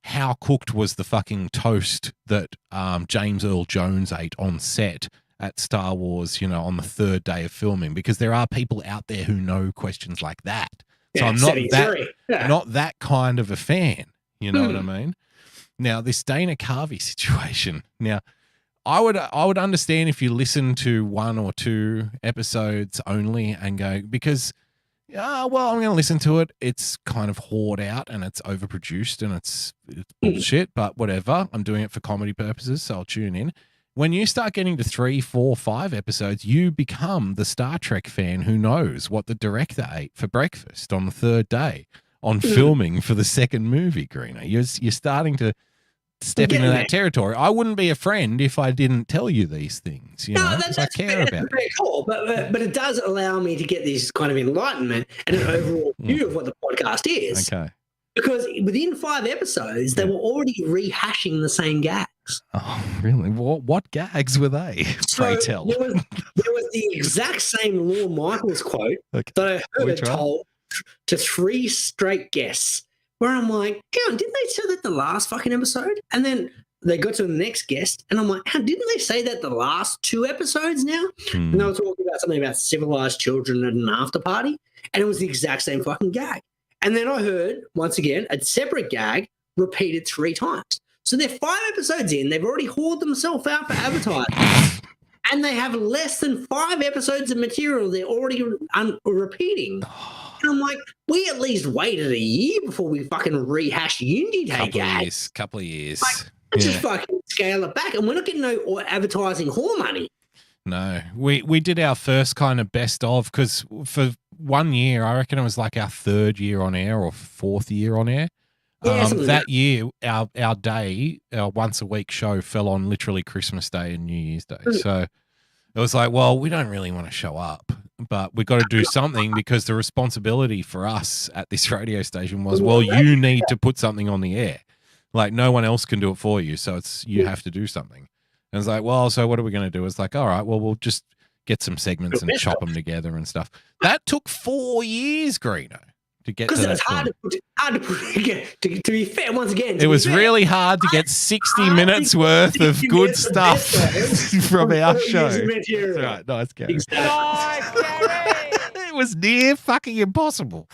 how cooked was the fucking toast that James Earl Jones ate on set at Star Wars, you know, on the 3rd day of filming? Because there are people out there who know questions like that. So I'm not that kind of a fan. You know what I mean? Now, this Dana Carvey situation. Now, I would understand if you listen to 1 or 2 episodes only and go, because well, I'm going to listen to it. It's kind of hoard out and it's overproduced and it's bullshit, but whatever. I'm doing it for comedy purposes, so I'll tune in. When you start getting to 3, 4, 5 episodes, you become the Star Trek fan who knows what the director ate for breakfast on the 3rd day on filming for the 2nd movie, Greeno. You're starting to step into that territory. I wouldn't be a friend if I didn't tell you these things. You know, that's I care about very cool. But it does allow me to get this kind of enlightenment and an overall view of what the podcast is. Okay. Because within 5 episodes, they were already rehashing the same gags. Oh, really? What gags were they? Pray tell. There was the exact same Lorne Michaels quote that I heard told to 3 straight guests, where I'm like, didn't they say that the last fucking episode? And then they got to the next guest, and I'm like, didn't they say that the last 2 episodes now? And they were talking about something about civilized children at an after party, and it was the exact same fucking gag. And then I heard, once again, a separate gag repeated 3 times. So they're 5 episodes in, they've already hauled themselves out for advertising, and they have less than 5 episodes of material they're already repeating. And I'm like, we at least waited a year before we fucking rehash Unity Day gags. Couple of years. Like, let's just fucking scale it back. And we're not getting no advertising whore money. No, we did our first kind of best of, because for 1 year, I reckon it was like our 3rd year on air or 4th year on air. That year, our once a week show fell on literally Christmas Day and New Year's Day. So it was like, well, we don't really want to show up, but we've got to do something, because the responsibility for us at this radio station was, well, you need to put something on the air. Like, no one else can do it for you, so you have to do something. And it's like, well, so what are we going to do? It's like, all right, well, we'll just get some segments and chop them together and stuff. That took 4 years, Greeno, to get to that. Because it's hard to put, to be fair, once again. It was really hard to get 60 minutes worth of good stuff from our show. That's right. Nice, Gary. It was near fucking impossible.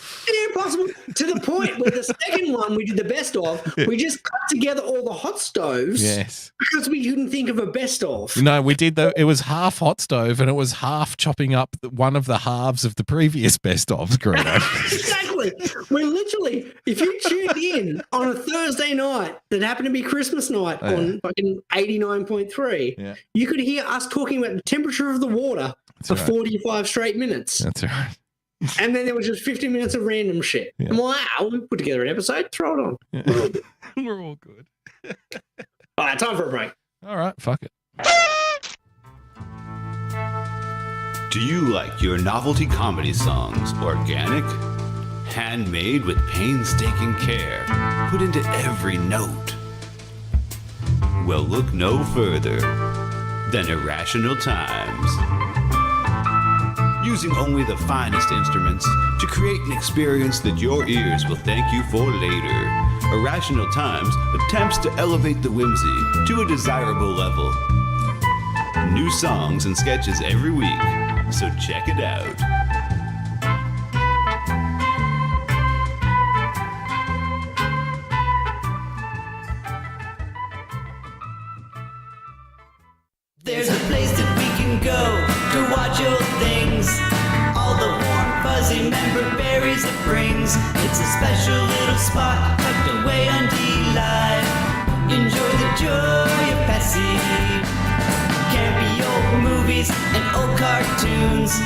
Impossible, to the point where the second one we did the best of, we just cut together all the hot stoves. Yes. Because we couldn't think of a best of. No, we did it was half hot stove and it was half chopping up one of the halves of the previous best of, Greeno. Exactly. We're literally, if you tuned in on a Thursday night that happened to be Christmas night on fucking 89.3, you could hear us talking about the temperature of the water for 45 straight minets. That's right. And then there was just 50 minutes of random shit. Yeah. Wow, we put together an episode, throw it on. Yeah. We're all good. All right, time for a break. All right, fuck it. Do you like your novelty comedy songs organic? Handmade with painstaking care, put into every note? Well, look no further than Irrational Times. Using only the finest instruments to create an experience that your ears will thank you for later, Irrational Times attempts to elevate the whimsy to a desirable level. New songs and sketches every week, so check it out. There's a place that we can go to watch old things. memories it brings. It's a special little spot tucked away on D-Live. Enjoy the joy of Pessy. Campy old movies and old cartoons.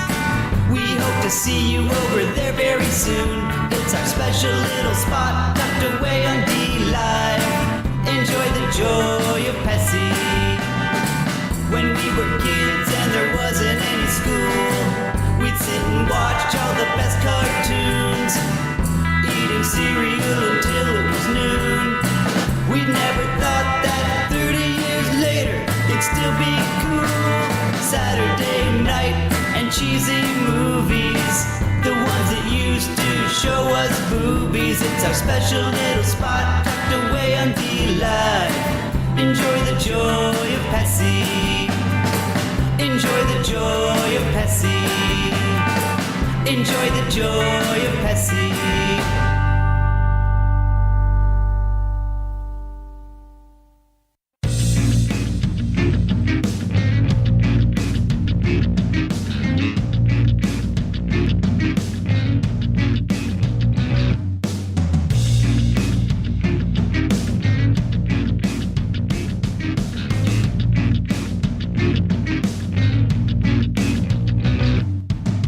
We hope to see you over there very soon. It's our special little spot tucked away on D-Live. Enjoy the joy of Pessy. When we were kids and there wasn't any school, we'd sit and watch all the best cartoons, eating cereal until it was noon. We never thought that 30 years later it'd still be cool. Saturday night and cheesy movies, the ones that used to show us boobies. It's our special little spot tucked away on D-Live. Enjoy the joy of Pessy. Enjoy the joy of Pessy. Enjoy the joy of Pessy.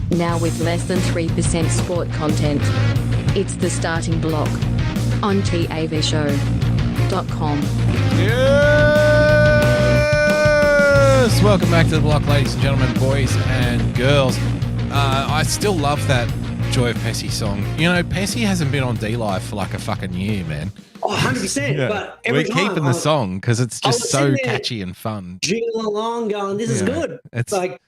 Now with less than 3% sport content. It's the starting block on TAVShow.com. Yes! Welcome back to the block, ladies and gentlemen, boys and girls. I still love that Joy of Pessy song. You know, Pessy hasn't been on D-Live for like a fucking year, man. Oh, 100%. Yeah. But every We're time keeping the song because it's just so catchy and fun. Jigging along, going, this is good. It's like,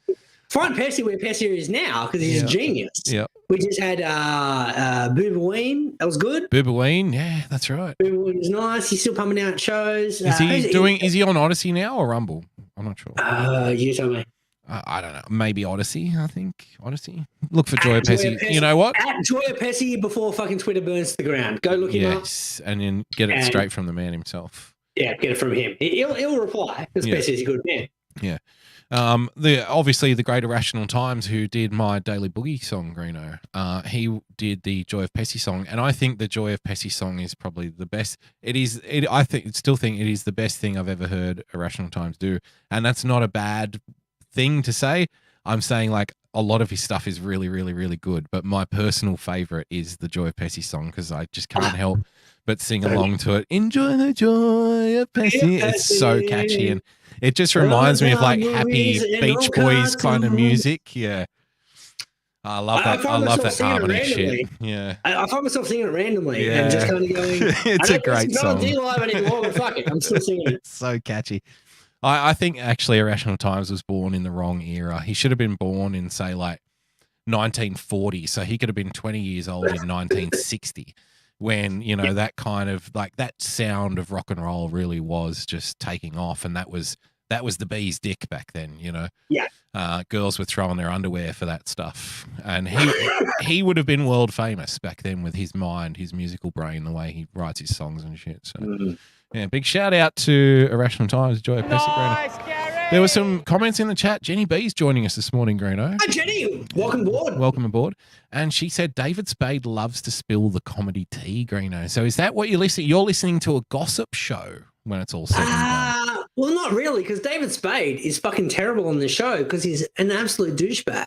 find Pessy where Pessy is now because he's a genius. Yeah. We just had Boobaween. That was good. Boobaween, yeah, that's right. Boobaween was nice. He's still pumping out shows. Is he on Odyssey now or Rumble? I'm not sure. You tell me. I don't know. Maybe Odyssey, I think. Odyssey. Look for Joy of Pessy. You know what? At Joy of Pessy before fucking Twitter burns to the ground. Go look him up. Yes, and then get it straight from the man himself. Yeah, get it from him. He'll reply because Pessy's a good man. Yeah. Obviously the Great Irrational Times, who did my Daily Boogie song, Greeno, he did the Joy of Pessy song, and I think the Joy of Pessy song is probably the best. I still think it is the best thing I've ever heard Irrational Times do, and that's not a bad thing to say. I'm saying like a lot of his stuff is really, really, really good, but my personal favorite is the Joy of Pessy song because I just can't help but sing along to it. Enjoy the joy of Pessy. It's so catchy and it just reminds me of like happy Beach Boys kind of music. Yeah. I love that. I love that harmony shit. Yeah. I find myself singing it randomly and just kind of going, it's a great song. I don't D-Live anymore, but fuck it. I'm still singing it. It's so catchy. I think actually Irrational Times was born in the wrong era. He should have been born in, say, like 1940. So he could have been 20 years old in 1960 when, you know, that kind of like that sound of rock and roll really was just taking off. And that was the bee's dick back then, you know? Yeah. Girls were throwing their underwear for that stuff. And he would have been world famous back then with his mind, his musical brain, the way he writes his songs and shit. So. Yeah, big shout out to Irrational Times, Joy of Pessy. Nice, Gary. There were some comments in the chat. Jenny B's joining us this morning, Greeno. Hi, Jenny. Welcome aboard. Welcome aboard. And she said David Spade loves to spill the comedy tea, Greeno. So is that what you're listening? You're listening to a gossip show when it's all said and done? Well, not really, because David Spade is fucking terrible on the show because he's an absolute douchebag.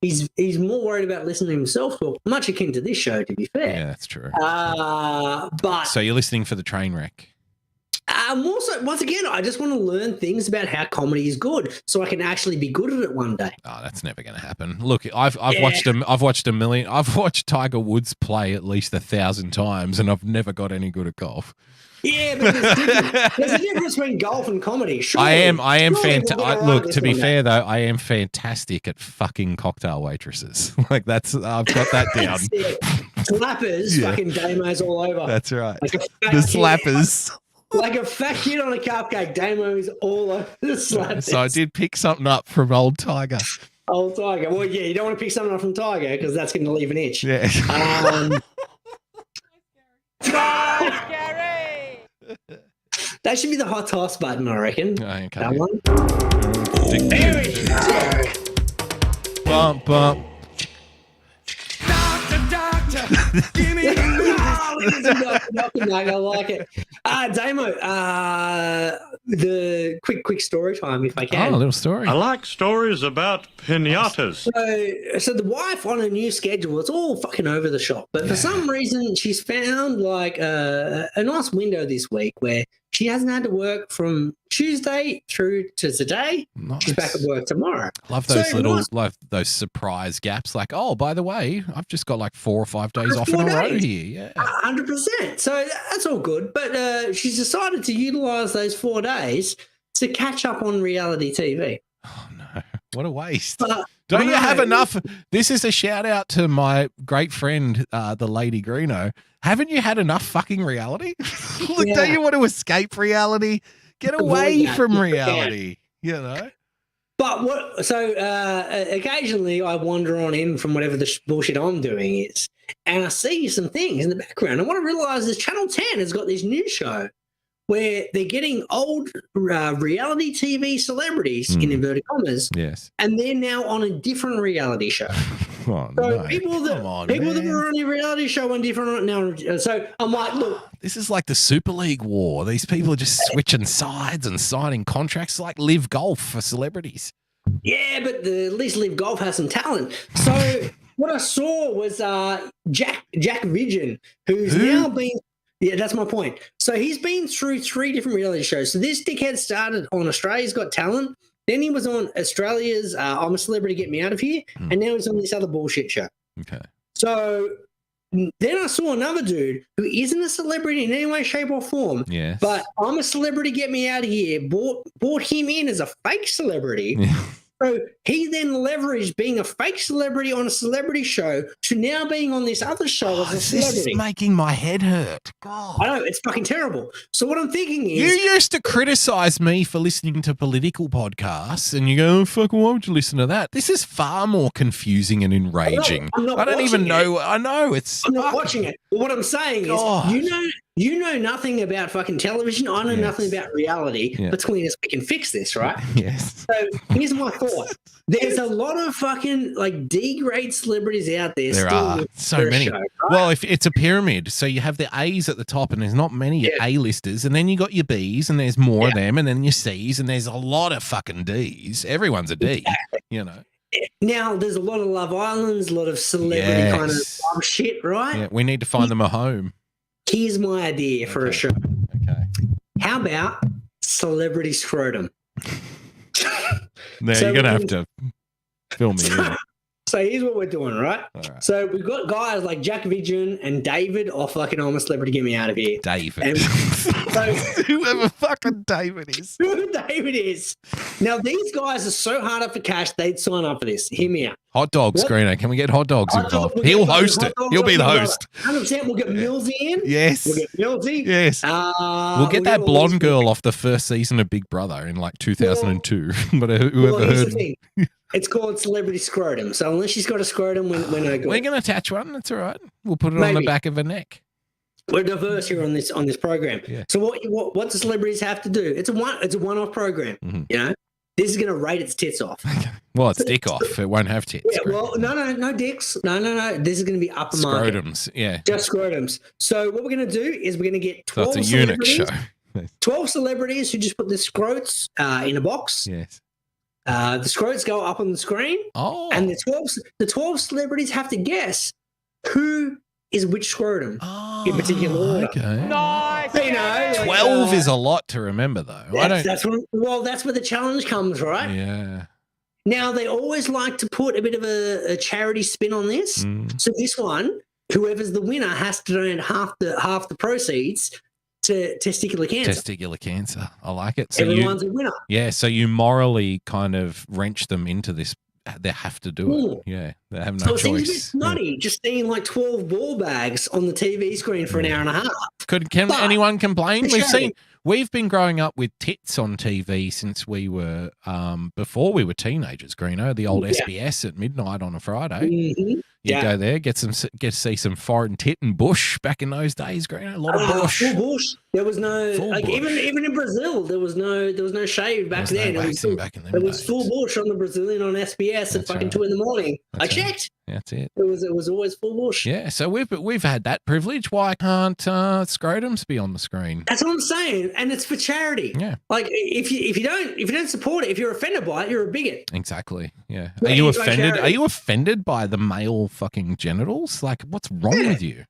He's more worried about listening to himself, well, much akin to this show, to be fair. Yeah, that's true. But so you're listening for the train wreck. More so, once again, I just want to learn things about how comedy is good, so I can actually be good at it one day. Oh, that's never going to happen. Look, I've watched him. I've watched a million. I've watched Tiger Woods play at least 1,000 times, and I've never got any good at golf. Yeah, but there's a difference between golf and comedy. Surely, I am fantastic. Look, to be fair though, I am fantastic at fucking cocktail waitresses. Like I've got that down. Slappers, fucking damos all over. That's right. Like the slappers. Like a fat kid on a cupcake, Damo is all over the slappers. So I did pick something up from old Tiger. Old Tiger. Well, yeah, you don't want to pick something up from Tiger because that's going to leave an itch. Yeah. Nice, Gary. That should be the hot toss button, I reckon. Okay. That one. There we go. Bump, bump. Doctor, Give me I like it. Damo, the quick story time, if I can. Oh, a little story. I like stories about pinatas. So the wife on a new schedule, it's all fucking over the shop. But for some reason, she's found like a nice window this week where she hasn't had to work from Tuesday through to today. Nice. She's back at work tomorrow. Love those like those surprise gaps. Like, oh, by the way, I've just got like 4 or 5 days off in a row here. Yeah, 100%. So that's all good. But she's decided to utilize those 4 days to catch up on reality TV. Oh no, what a waste! Don't you have enough? This is a shout out to my great friend, the lady Greeno. Haven't you had enough fucking reality? Look, don't you want to escape reality? Get away from reality, you know? But what? So occasionally I wander on in from whatever the bullshit I'm doing is, and I see some things in the background. And what I realise is Channel 10 has got this new show where they're getting old reality TV celebrities, in inverted commas, and they're now on a different reality show. Oh, so no. people that were on a reality show on different now. So I'm like, look, this is like the Super League war. These people are just switching sides and signing contracts like Live Golf for celebrities. Yeah, but at least Live Golf has some talent. So what I saw was Jack Vidgen, who's now been. Yeah, that's my point. So he's been through 3 different reality shows. So this dickhead started on Australia's Got Talent. Then he was on Australia's I'm a Celebrity, Get Me Out of Here. And now he's on this other bullshit show. Okay. So then I saw another dude who isn't a celebrity in any way, shape, or form. Yes. But I'm a Celebrity, Get Me Out of Here. Brought him in as a fake celebrity. So he then leveraged being a fake celebrity on a celebrity show to now being on this other show as a celebrity. This is making my head hurt. God. I know, it's fucking terrible. So what I'm thinking is... You used to criticize me for listening to political podcasts, and you go, oh, fuck, why would you listen to that? This is far more confusing and enraging. I'm not I don't even know. it. I know. It's. I'm not watching it. But what I'm saying is, you know nothing about fucking television. I know nothing about reality. Yeah. Between us, we can fix this, right? Yes. So here's my thought. There's a lot of fucking like D-grade celebrities out there. There are so many. Show, right? Well, if it's a pyramid, so you have the A's at the top, and there's not many A-listers, and then you got your B's, and there's more of them, and then your C's, and there's a lot of fucking D's. Everyone's a D, you know. Now there's a lot of Love Islands, a lot of celebrity kind of shit, right? Yeah, we need to find them a home. Here's my idea for a show. Okay. How about Celebrity Scrotum? Now you're going to have to fill me in. So here's what we're doing, right? So we've got guys like Jack Vidgen and David off fucking I'm a Celebrity, Get Me Out of Here. David. And so, whoever fucking David is. Whoever David is. Now, these guys are so hard up for cash, they'd sign up for this. Hear me out. Hot dogs, Greeno. Can we get hot dogs involved? He'll host it. He'll be the host. 100%. We'll get Millsy in. Yes. We'll get Millsy. Yes. We'll get that blonde girl off the first season of Big Brother in like 2002. But whoever heard. It's called Celebrity Scrotum. So unless she's got a scrotum, we're no good. We're going to attach one. That's all right. We'll put it on the back of her neck. We're diverse here on this program. Yeah. So what the celebrities have to do? It's a one-off program. Mm-hmm. You know, this is going to rate its tits off. Well, it's dick off. It won't have tits. Yeah, well, no dicks. No. This is going to be upper market. Scrotums. Yeah, just scrotums. So what we're going to do is we're going to get 12. So it's a eunuch show. 12 celebrities who just put the scrotes in a box. Yes. The scrotes go up on the screen. Oh. And the 12 celebrities have to guess who is which scrotum in particular order. Okay. Nice. You know, 12 is a lot to remember, though. That's where the challenge comes, right? Yeah. Now, they always like to put a bit of a charity spin on this. So this one, whoever's the winner has to donate half the proceeds to testicular cancer. Testicular cancer. I like it. So everyone's a winner. Yeah, so you morally kind of wrench them into this. They have to do it. Yeah, they have no choice. So it seems a bit nutty just seeing like 12 ball bags on the TV screen for an hour and a half. Can anyone complain? We've been growing up with tits on TV since we were before we were teenagers. Greeno, the old SBS at midnight on a Friday. Mm-hmm. You go there, get to see some foreign tit and bush back in those days. Greeno, a lot of bush. Bush. There was no Full like bush. even in Brazil there was no shave back There was then. no It was waxing still- back in them It was days. full bush on the Brazilian on SBS at That's fucking right. 2 a.m. I That's right. checked. That's it. It was always full bush. Yeah, so we've had that privilege. Why can't scrotums be on the screen? That's what I'm saying, and it's for charity. Yeah. Like if you don't support it, if you're offended by it, you're a bigot. Exactly. Yeah. Yeah, Are you it's like offended? charity. Are you offended by the male fucking genitals? Like, what's wrong with you?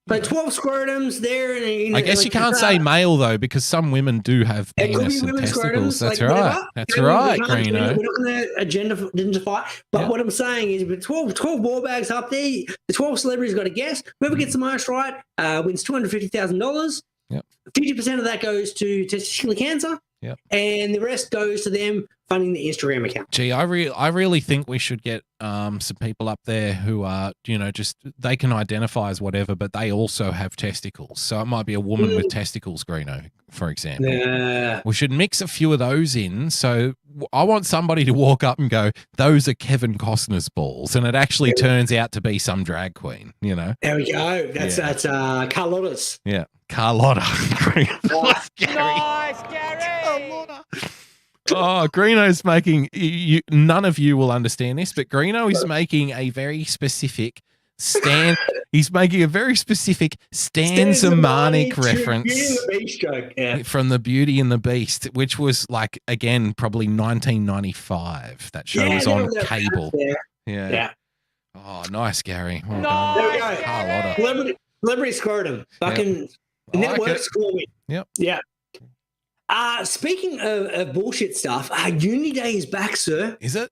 Like 12 scrotums there, and I guess you can't say male though, because some women do have it could penis be and women's testicles. scrotums. That's like, right. whatever. That's You know, right, we're not Greeno. going to identify. But Yeah. what I'm saying is, with 12 ball bags up there, the 12 celebrities got a guess. Whoever gets the most right wins $250,000. Yep. 50% of that goes to testicular cancer. Yep. And the rest goes to them funding the Instagram account. Gee, I really think we should get some people up there who are, just they can identify as whatever, but they also have testicles. So it might be a woman with testicles, Greeno, for example. Yeah. We should mix a few of those in. So I want somebody to walk up and go, "Those are Kevin Costner's balls," and it actually turns out to be some drag queen. There we go. That's Carlotta's. Yeah, Carlotta. Nice, Gary. Oh, Greeno's making none of you will understand this, but Greeno is making a very specific he's making a very specific Stan Zamanik reference Beauty and the Beast joke. Yeah. from the Beauty and the Beast, which was like again probably 1995. That show was on cable. Yeah. Yeah. Oh, nice, Gary. Well Nice, done. There we go. Carlotta. Celebrity scrotum. Fucking I like networks call me. Yep. Yeah. Speaking of bullshit stuff, Uni Day is back, sir. Is it?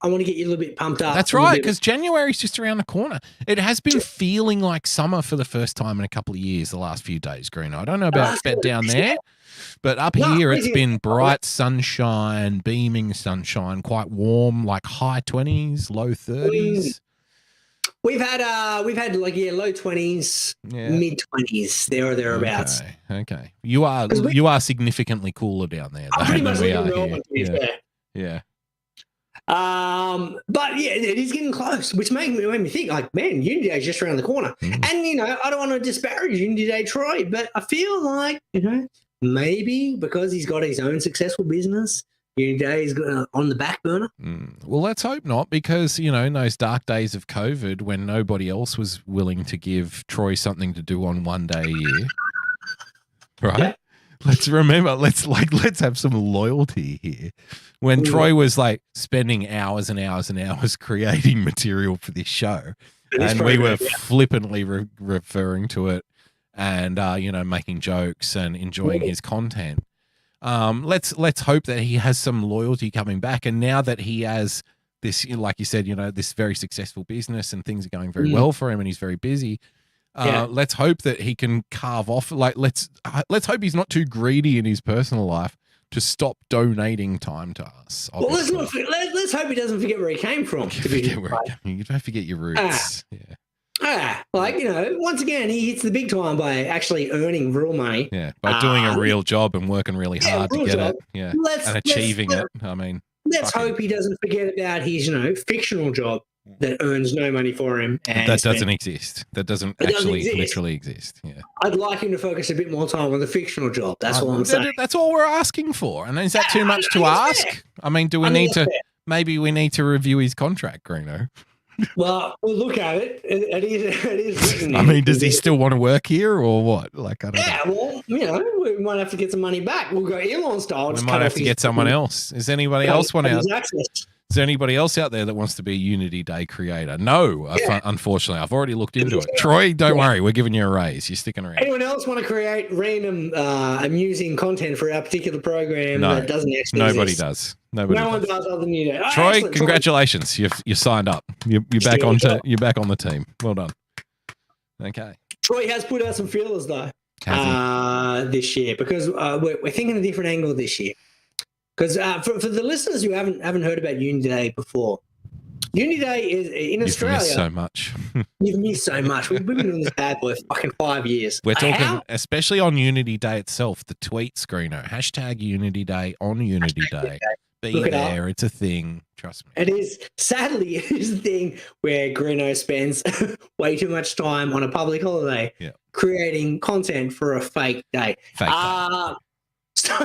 I want to get you a little bit pumped up. That's right, because January's just around the corner. It has been feeling like summer for the first time in a couple of years, the last few days, Greeno. I don't know about down there, but up here it's been bright sunshine, beaming sunshine, quite warm, like high 20s, low 30s. We've had like low 20s, Yeah. mid 20s, there or thereabouts. Okay. You are significantly cooler down there I'm pretty than much we living are in Melbourne, to be here. fair. Yeah. But yeah, it is getting close, which made me think, like, man, Unity Day is just around the corner. And I don't want to disparage Unity Day Troy, but I feel like maybe because he's got his own successful business, Unity Day is on the back burner. Well, let's hope not, because in those dark days of COVID, when nobody else was willing to give Troy something to do on one day a year, right? Yeah. Let's remember, let's have some loyalty here. When Troy was like spending hours and hours and hours creating material for this show, and we were flippantly referring to it and making jokes and enjoying his content. Let's hope that he has some loyalty coming back. And now that he has this, like you said, this very successful business and things are going very well for him and he's very busy. Let's hope that he can carve off. Like let's hope he's not too greedy in his personal life to stop donating time to us. Obviously. Well, let's hope he doesn't forget where he came from. You don't forget your roots. Once again, he hits the big time by actually earning real money. Yeah, by doing a real job and working really hard to get it. Yeah, and achieving it. I mean, let's hope he doesn't forget about his, fictional job that earns no money for him. And that doesn't exist. That doesn't literally exist. Yeah. I'd like him to focus a bit more time on the fictional job. That's all I'm saying. That's all we're asking for. And is that too much to ask? Fair. I mean, do we need to? Maybe we need to review his contract, Greeno. Well, we'll look at it. It is written. I mean, does he still want to work here or what? Like, I don't know. Well, we might have to get some money back. We'll go Elon style. We might have to get someone else. Is anybody else want out? Is there anybody else out there that wants to be a Unity Day creator? No, unfortunately. I've already looked into it. Troy, don't worry. We're giving you a raise. You're sticking around. Anyone else want to create random, amusing content for our particular program that doesn't actually nobody exist? does. Nobody no one does other than you do. Troy, excellent. Congratulations. You signed up. You're back on the team. Well done. Okay. Troy has put out some feelers though this year because we're thinking a different angle this year. Because for the listeners who haven't heard about Unity Day before, Unity Day is in Australia. You've missed so much. You've missed so much. We've been doing this bad boy for fucking 5 years. We're talking, especially on Unity Day itself, the tweet screener, #Unity Day on Unity Day. Be Look it up. there. It's a thing. Trust me. It is, sadly, it is a thing where Greeno spends way too much time on a public holiday creating content for a fake day. Fake So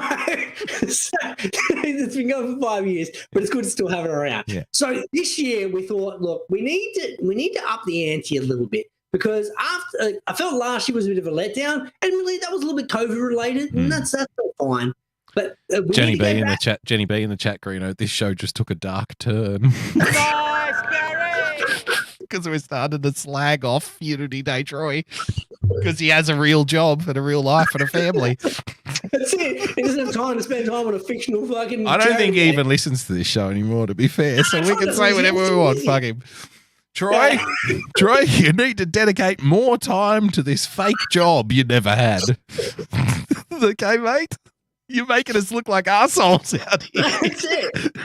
it's been going for 5 years, but it's good to still have it around. Yeah. So this year we thought, look, we need to up the ante a little bit, because after I felt last year was a bit of a letdown, and really that was a little bit COVID related, and that's all fine. But Jenny B in the chat. Jenny B in the chat, Greeno. This show just took a dark turn. Nice, Gary! Because we started to slag off Unity Day Troy because he has a real job and a real life and a family. That's it. He doesn't have time to spend time on a fictional fucking. I don't think he charity. even listens to this show anymore, to be fair. So we can say whatever we want. Fuck him. Troy, you need to dedicate more time to this fake job you never had. Okay, mate? You're making us look like assholes out here. That's it.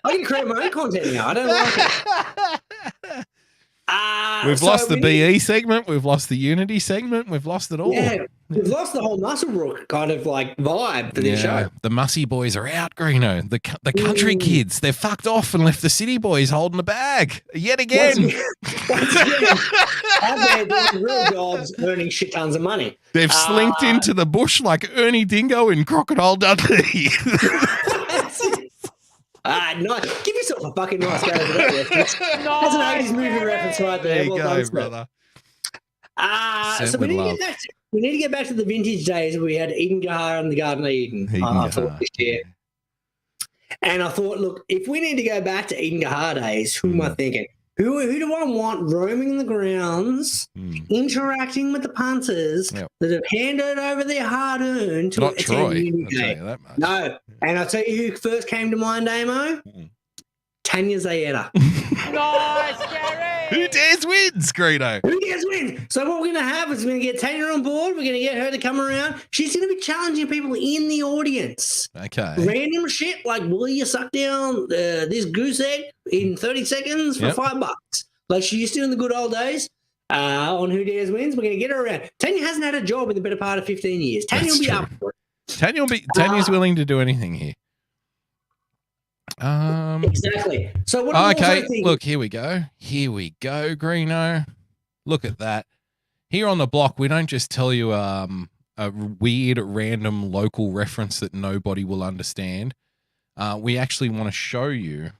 I can create my own content now. I don't like it. We've lost the BE segment. We've lost the Unity segment. We've lost it all. Yeah, we've lost the whole Musselbrook kind of like vibe for this show. The Mussy boys are out, Greeno. The country kids, they're fucked off and left the city boys holding the bag yet again. Once again, out there doing real jobs, earning shit tons of money. They've slinked into the bush like Ernie Dingo in Crocodile Dundee. Nice. Give yourself a fucking nice go for that reference. That's an 80s movie reference right there. There you Well go, done, brother. So we need to get back to the vintage days where we had Eden Gahar and the Garden of Eden. I thought this year. And I thought, look, if we need to go back to Eden Gahar days, who am I thinking? Who do I want roaming the grounds, interacting with the punters that have handed over their hard-earned to Not attend Troy, Uni I'll tell Day? you that much. No. And I'll tell you who first came to mind, Damo? Tanya Zayeta. Nice, Gary! Who dares wins, Greeno? Who dares wins? So what we're going to have is we're going to get Tanya on board. We're going to get her to come around. She's going to be challenging people in the audience. Okay. Random shit like, will you suck down this goose egg in 30 seconds for $5? Like she used to in the good old days. On Who Dares Wins, we're going to get her around. Tanya hasn't had a job in the better part of 15 years. Tanya will be up for it. Tanya's willing to do anything here. Exactly. So what I'm also thinking, look, here we go. Here we go, Greeno. Look at that. Here on the block, we don't just tell you a weird, random local reference that nobody will understand. We actually want to show you,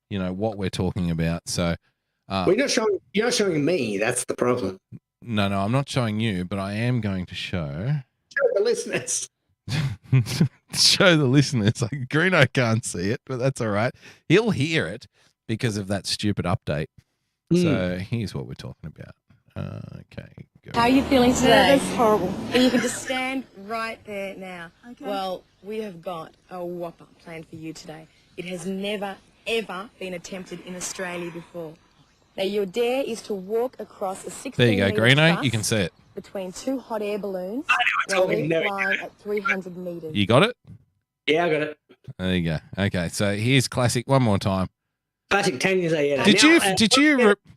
what we're talking about. So you're not showing me. That's the problem. No, I'm not showing you, but I am going to show the listeners. Show the listeners. Like, Greeno can't see it, but that's all right. He'll hear it because of that stupid update. So here's what we're talking about. Okay. How are you feeling today? It's horrible. And you can just stand right there now. Okay. Well, we have got a whopper planned for you today. It has never, ever been attempted in Australia before. Now, your dare is to walk across a 16-metre There you go, Greeno. truss You can see it. between two hot air balloons while they're flying at 300 metres. You got it? Yeah, I got it. There you go. Okay, so here's classic one more time. Classic Tanya Zayeta.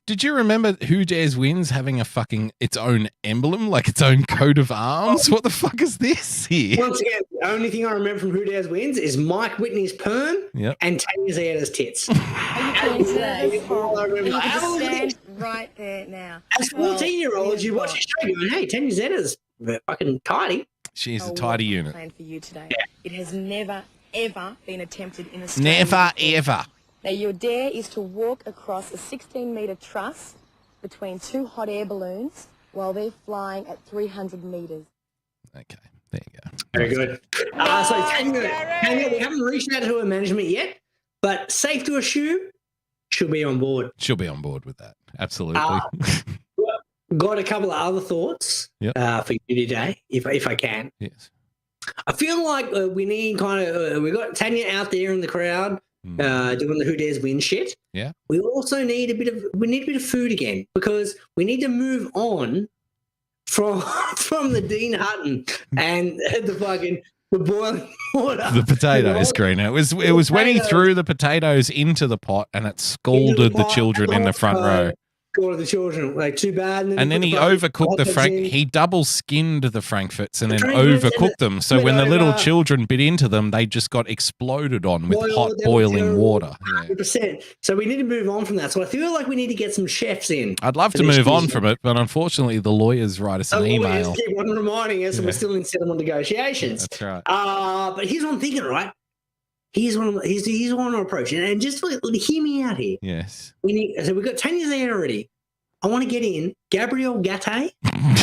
Did you remember Who Dares Wins having a fucking its own emblem, like its own coat of arms? What the fuck is this here? Once again, the only thing I remember from Who Dares Wins is Mike Whitney's perm and Tanya Zayeta's tits. How are you feeling today? It's horrible. And you can just How stand right there now. As 14-year-olds, you watch the show going, hey, Tanya Zayeta's fucking tidy. She's a tidy unit. Planned for you today. It has never, ever been attempted in Australia. Never, ever. Now, your dare is to walk across a 16-metre truss between two hot air balloons while they're flying at 300 metres. Okay, there you go. Very good. So Tanya, we haven't reached out to her management yet, but safe to assume she'll be on board. She'll be on board with that. Absolutely. Got a couple of other thoughts for you today, if I can. Yes. I feel like we need we got Tanya out there in the crowd doing the Who Dares Win shit. Yeah. We also need a bit of food again, because we need to move on from the Dean Hutton and the boiling water. The potatoes, Greeno. It was when he threw the potatoes into the pot and it scalded the children in the front row. ordered the children. Like, too bad. And then he overcooked the he double skinned the Frankfurts and then overcooked them. So when the little children bit into them, they just got exploded on with hot boiling water. 100%. So we need to move on from that. So I feel like we need to get some chefs in. I'd love to move on from it, but unfortunately the lawyers write us an email. Lawyers keep on reminding us, and we're still in settlement negotiations. That's right. But here's what I'm thinking, right? Here's one approach, and just hear me out here. Yes. We've got Tanya there already. I want to get in Gabriel Gatte. I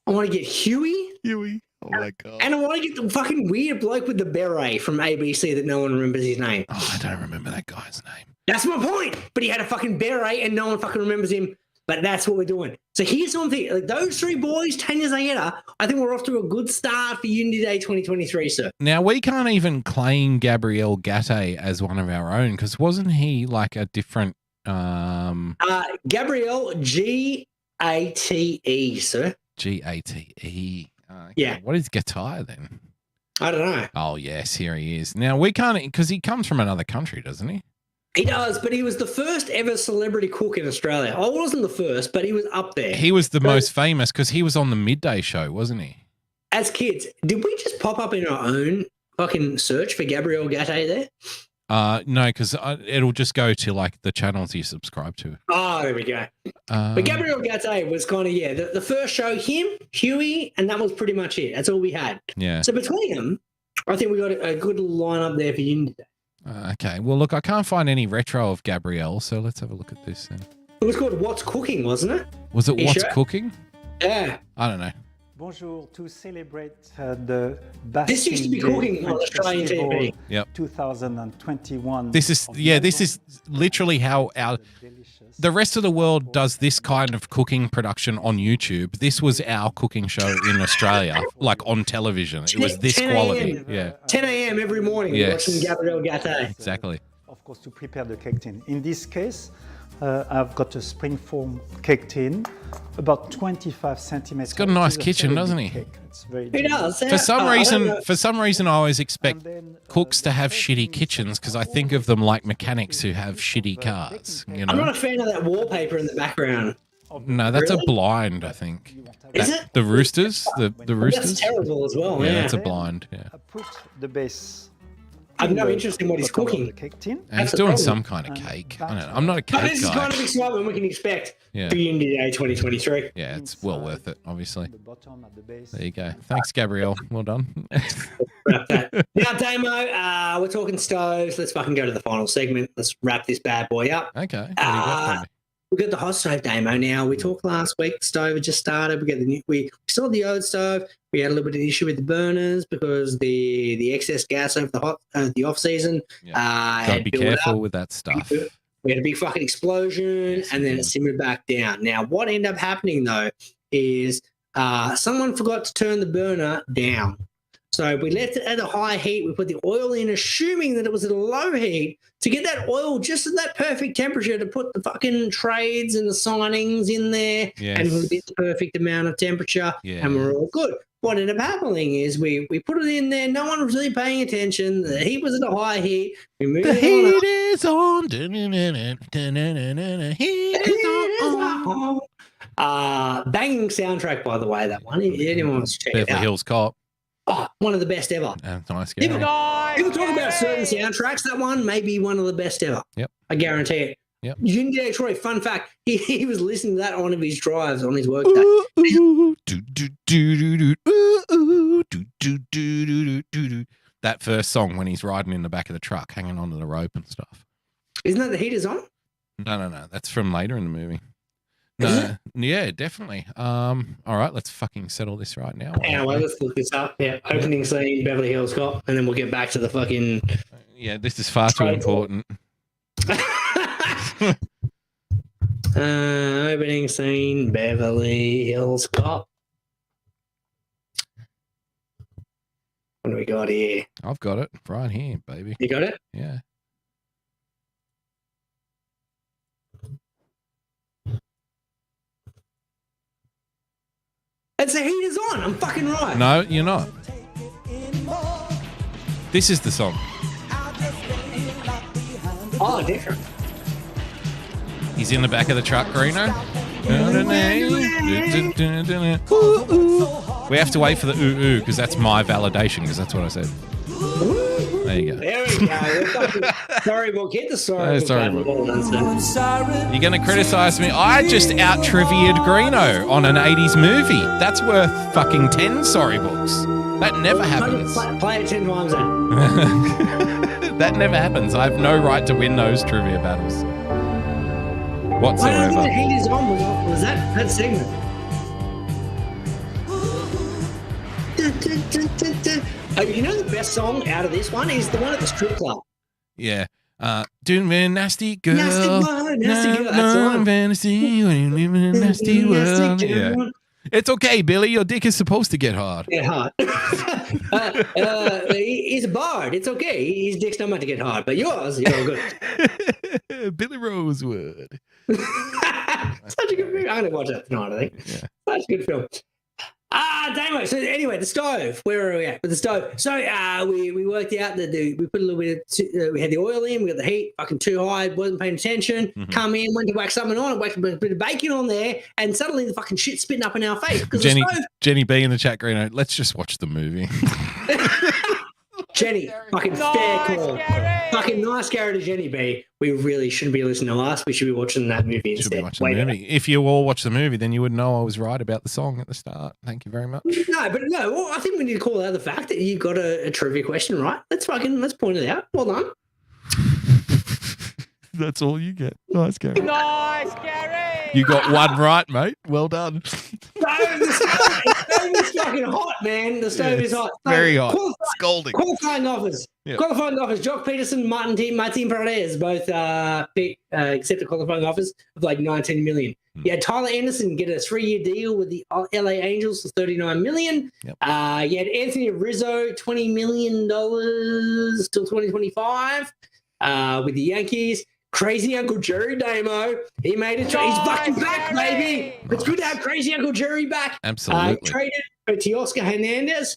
want to get Huey. Oh my god. And I want to get the fucking weird bloke with the beret from ABC that no one remembers his name. Oh, I don't remember that guy's name. That's my point. But he had a fucking beret and no one fucking remembers him. But that's what we're doing. So here's one thing. Like, those three boys, Tanya Zayeta, I think we're off to a good start for Unity Day 2023, sir. Now, we can't even claim Gabriel Gatte as one of our own, because wasn't he like a different... Gabriel G-A-T-E, sir. G-A-T-E. Okay. Yeah. What is Gatai then? I don't know. Oh, yes, here he is. Now, we can't... Because he comes from another country, doesn't he? He does, but he was the first ever celebrity cook in Australia. I wasn't the first, but he was up there. He was the most famous because he was on the midday show, wasn't he? As kids, did we just pop up in our own fucking search for Gabriel Gatte there? No, because it'll just go to like the channels you subscribe to. Oh, there we go. But Gabriel Gatte was kind of, the first show, him, Huey, and that was pretty much it. That's all we had. Yeah. So between them, I think we got a good lineup there for Unity Day. Okay. Well, look, I can't find any retro of Gabrielle, so let's have a look at this then. It was called What's Cooking, wasn't it? Was it What's Cooking? Yeah. I don't know. Bonjour, to celebrate the This used to be cooking on Australian TV. Yep. 2021. This is literally how the rest of the world does this kind of cooking production on YouTube. This was our cooking show in Australia, like on television. It was this quality. Yeah. 10 a.m. every morning watching Gabriel Gatte. Exactly. Of course, to prepare the cake tin. In this case, I've got a springform cake tin, about 25 centimeters. He's got a nice kitchen, doesn't he? He does. For some reason, I always expect cooks to have shitty kitchens because I think of them like mechanics who have shitty cars. You know? I'm not a fan of that wallpaper in the background. No, that's a blind, I think. Is it? The roosters? The roosters? That's terrible as well. Yeah, Yeah, that's a blind. Yeah. I put the base. I've no interest in what he's cooking. He's doing some kind of cake. I don't know. I'm not a cake guy. This is kind of excitement we can expect for Unity Day 2023. Yeah, it's well worth it, obviously. There you go. Thanks, Gabrielle. Well done. Wrap that. Now, Damo, we're talking stoves. Let's fucking go to the final segment. Let's wrap this bad boy up. Okay. What do you got for me? We've got the hot stove Damo now. We talked last week. The stove had just started. We still had the old stove. We had a little bit of an issue with the burners because the excess gas over the off season. Gotta be careful with that stuff. We had a big fucking explosion, and then it simmered back down. Now, what ended up happening though is someone forgot to turn the burner down. So we left it at a high heat. We put the oil in, assuming that it was at a low heat to get that oil just at that perfect temperature to put the fucking trades and the signings in there and with the perfect amount of temperature, and we're all good. What ended up happening is we put it in there. No one was really paying attention. The heat was at a high heat. We moved the heat is on. Banging soundtrack, by the way, that one. Anyone wants to check it out. Beverly Hills Cop. Oh, one of the best ever. Nice game. People talk about certain soundtracks. That one may be one of the best ever. Yep. I guarantee it. Yep. Unity Troy, fun fact, he was listening to that on one of his drives on his work day. That first song when he's riding in the back of the truck, hanging onto the rope and stuff. Isn't that the Heaters On? No. That's from later in the movie. No, yeah, definitely. All right, let's fucking settle this right now. Anyway, let's look this up. Yeah, opening scene, Beverly Hills Cop, and then we'll get back to the fucking... Yeah, this is far too important. Opening scene, Beverly Hills Cop. What do we got here? I've got it right here, baby. You got it? Yeah. It's the heat is on. I'm fucking right. No, you're not. This is the song. Oh, different. He's in the back of the truck, Greeno. We have to wait for the ooh because that's my validation because that's what I said. There you go. There we go. Storybook. Hit the storybook. You're going to criticize me? I just out trivia'd Greeno on an 80s movie. That's worth fucking 10 storybooks. That never happens. Play it 10 times then. That never happens. I have no right to win those trivia battles whatsoever. I don't think the heat is on. Was that segment? You know the best song out of this one is the one at the strip club. Yeah. Doing me nasty girl. Nasty girl. That's the one. Fantasy when you live in a nasty world. Yeah. It's okay, Billy. Your dick is supposed to get hard. Get hard. He's a bard. It's okay. His dick's not meant to get hard, but yours, you're good. Billy Rosewood. Such a good movie. I'm going to watch that tonight, I think. Yeah. Such a good film. Damo. So anyway, the stove. Where are we at with the stove? So we worked out that we put a little bit of, we had the oil in, we got the heat fucking too high, wasn't paying attention. Mm-hmm. Come in, went to whack something on, whacked a bit of bacon on there, and suddenly the fucking shit's spitting up in our face. Jenny B in the chat, Greeno, let's just watch the movie. Jenny, fucking fair call. Fucking nice Gary to Jenny B. We really shouldn't be listening to us. We should be watching that movie instead. Should be watching the movie. If you all watch the movie, then you would know I was right about the song at the start. Thank you very much. No. Well, I think we need to call out the fact that you got a trivia question right. Let's point it out. Well done. That's all you get. Nice, Gary. Nice, Gary. You got one right, mate. Well done. The stove is fucking hot, man. The stove is hot. Very hot. Scalding. Qualifying offers. Yep. Qualifying offers. Jock Peterson, Martin Perez both accepted qualifying offers of like $19 million. You had Tyler Anderson get a 3-year deal with the LA Angels for $39 million. Yep. You had Anthony Rizzo, $20 million till 2025 with the Yankees. Crazy Uncle Jerry Damo. He made it. He's fucking back, baby. It's good to have Crazy Uncle Jerry back. Absolutely. Traded for Teoscar Hernandez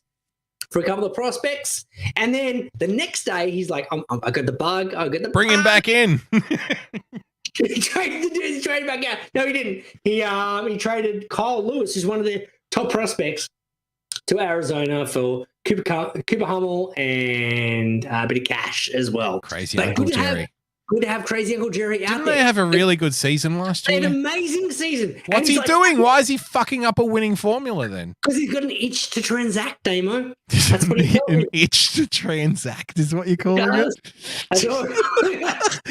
for a couple of prospects. And then the next day, he's like, I got the bug. Bring him back in. He traded back out. No, he didn't. He traded Kyle Lewis, who's one of the top prospects, to Arizona for Cooper Hummel and a bit of cash as well. Crazy Uncle Jerry. Good to have Crazy Uncle Jerry out there. Didn't they have a really good season last year? An amazing season. What's he doing? Why is he fucking up a winning formula then? Because he's got an itch to transact, Damo. That's what he's An itch to transact is what you call it?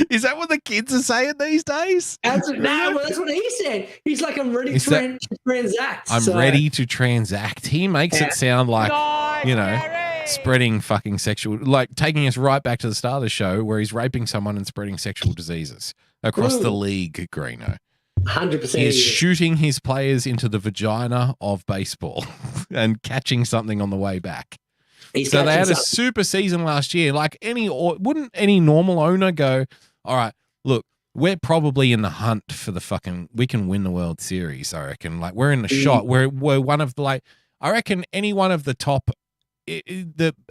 Is that what the kids are saying these days? That's what he said. He's like, I'm ready to transact. I'm ready to transact. He makes it sound like, spreading fucking sexual, like taking us right back to the start of the show where he's raping someone and spreading sexual diseases across the league, Greeno. 100%. He is shooting his players into the vagina of baseball and catching something on the way back. So they had a super season last year. Like wouldn't any normal owner go, all right, look, we're probably in the hunt for we can win the World Series, I reckon. Like we're in the shot. We're one of the, I reckon any one of the top,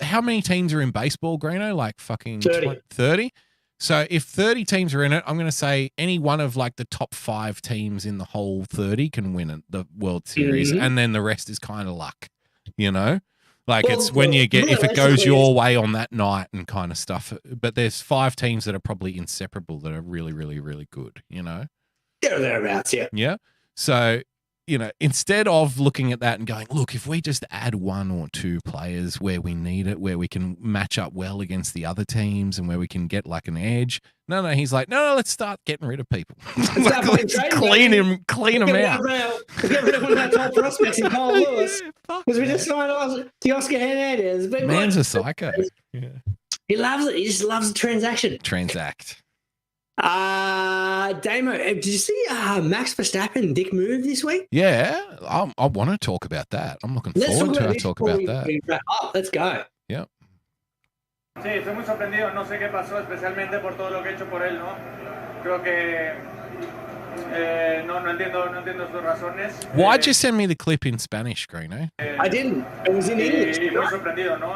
how many teams are in baseball, Greeno? Like fucking 30? So if 30 teams are in it, I'm going to say any one of like the top 5 teams in the whole 30 can win the World Series. Mm-hmm. And then the rest is kind of luck, Like it's when you get, if it goes your way on that night and kind of stuff. But there's 5 teams that are probably inseparable that are really, really, really good, They're thereabouts, yeah. Yeah. So, instead of looking at that and going, look, if we just add 1 or 2 players where we need it, where we can match up well against the other teams and where we can get like an edge. No, he's like, no, let's start getting rid of people. Let's clean them out. Get rid of one of our top prospects in Kyle Lewis. Because we just signed Teoscar Hernandez. Man's a psycho. Yeah. He loves it. He just loves the transaction. Transact. Damo, did you see Max Verstappen dick move this week? Yeah, I want to talk about that. I'm looking forward to talk about that. Let's go. Yep. Sí, estoy muy sorprendido. No sé qué pasó, especialmente por todo lo que he hecho por él, ¿no? Creo que no entiendo sus razones. Why'd you send me the clip in Spanish, Greeno? I didn't. It was in English. Muy sorprendido, ¿no?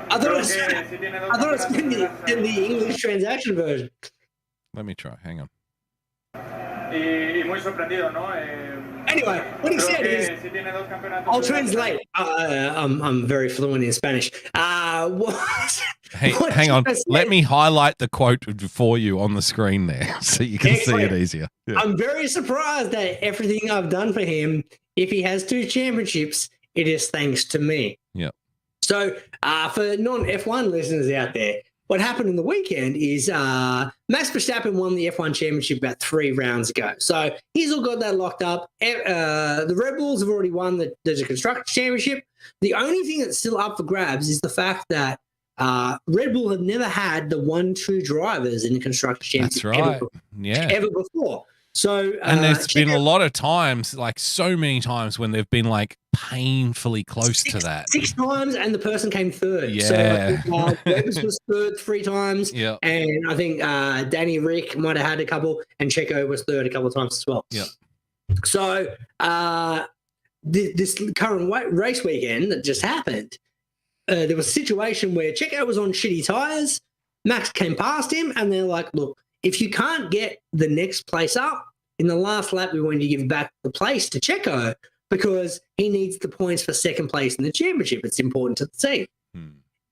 I thought it was in the English transaction version. Let me try. Hang on. y muy sorprendido, ¿no? Anyway, what he creo said que is, si tiene dos campeonatos I'll de- translate. I'm very fluent in Spanish. Hey, hang on. Let me highlight the quote for you on the screen there so you can see it easier. Yeah. I'm very surprised at everything I've done for him. If he has 2 championships, it is thanks to me. Yeah. So for non-F1 listeners out there, what happened in the weekend is Max Verstappen won the F1 championship about 3 rounds ago. So he's all got that locked up. The Red Bulls have already won the Constructors' Championship. The only thing that's still up for grabs is the fact that Red Bull have never had the 1-2 drivers in the Constructors' Championship. That's right. Ever before. So, and there's been a lot of times, like so many times, when they've been like painfully close to that. 6 times, and the person came third. Yeah. So Webbs was third 3 times. Yeah. And I think Danny Rick might have had a couple, and Checo was third a couple of times as well. Yeah. So this current race weekend that just happened, there was a situation where Checo was on shitty tires. Max came past him, and they're like, look, if you can't get the next place up, in the last lap, we want you to give back the place to Checo because he needs the points for second place in the championship. It's important to the team.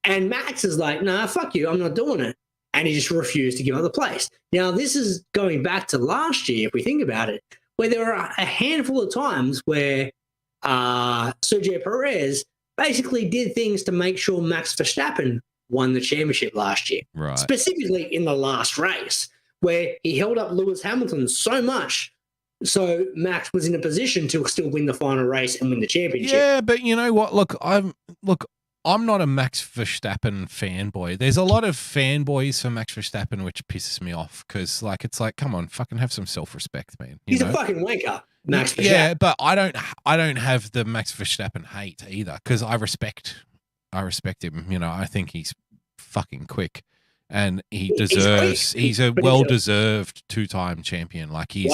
And Max is like, nah, fuck you, I'm not doing it. And he just refused to give up the place. Now, this is going back to last year, if we think about it, where there were a handful of times where Sergio Perez basically did things to make sure Max Verstappen won the championship last year. Right. Specifically in the last race, where he held up Lewis Hamilton so much so Max was in a position to still win the final race and win the championship. Yeah, but you know what? Look, I'm not a Max Verstappen fanboy. There's a lot of fanboys for Max Verstappen, which pisses me off because, like, it's like, come on, fucking have some self-respect, man. He's a fucking wanker, Max Verstappen. Yeah, but I don't have the Max Verstappen hate either because I respect him. You know, I think he's fucking quick. And he's a well-deserved 2-time champion. Like, he's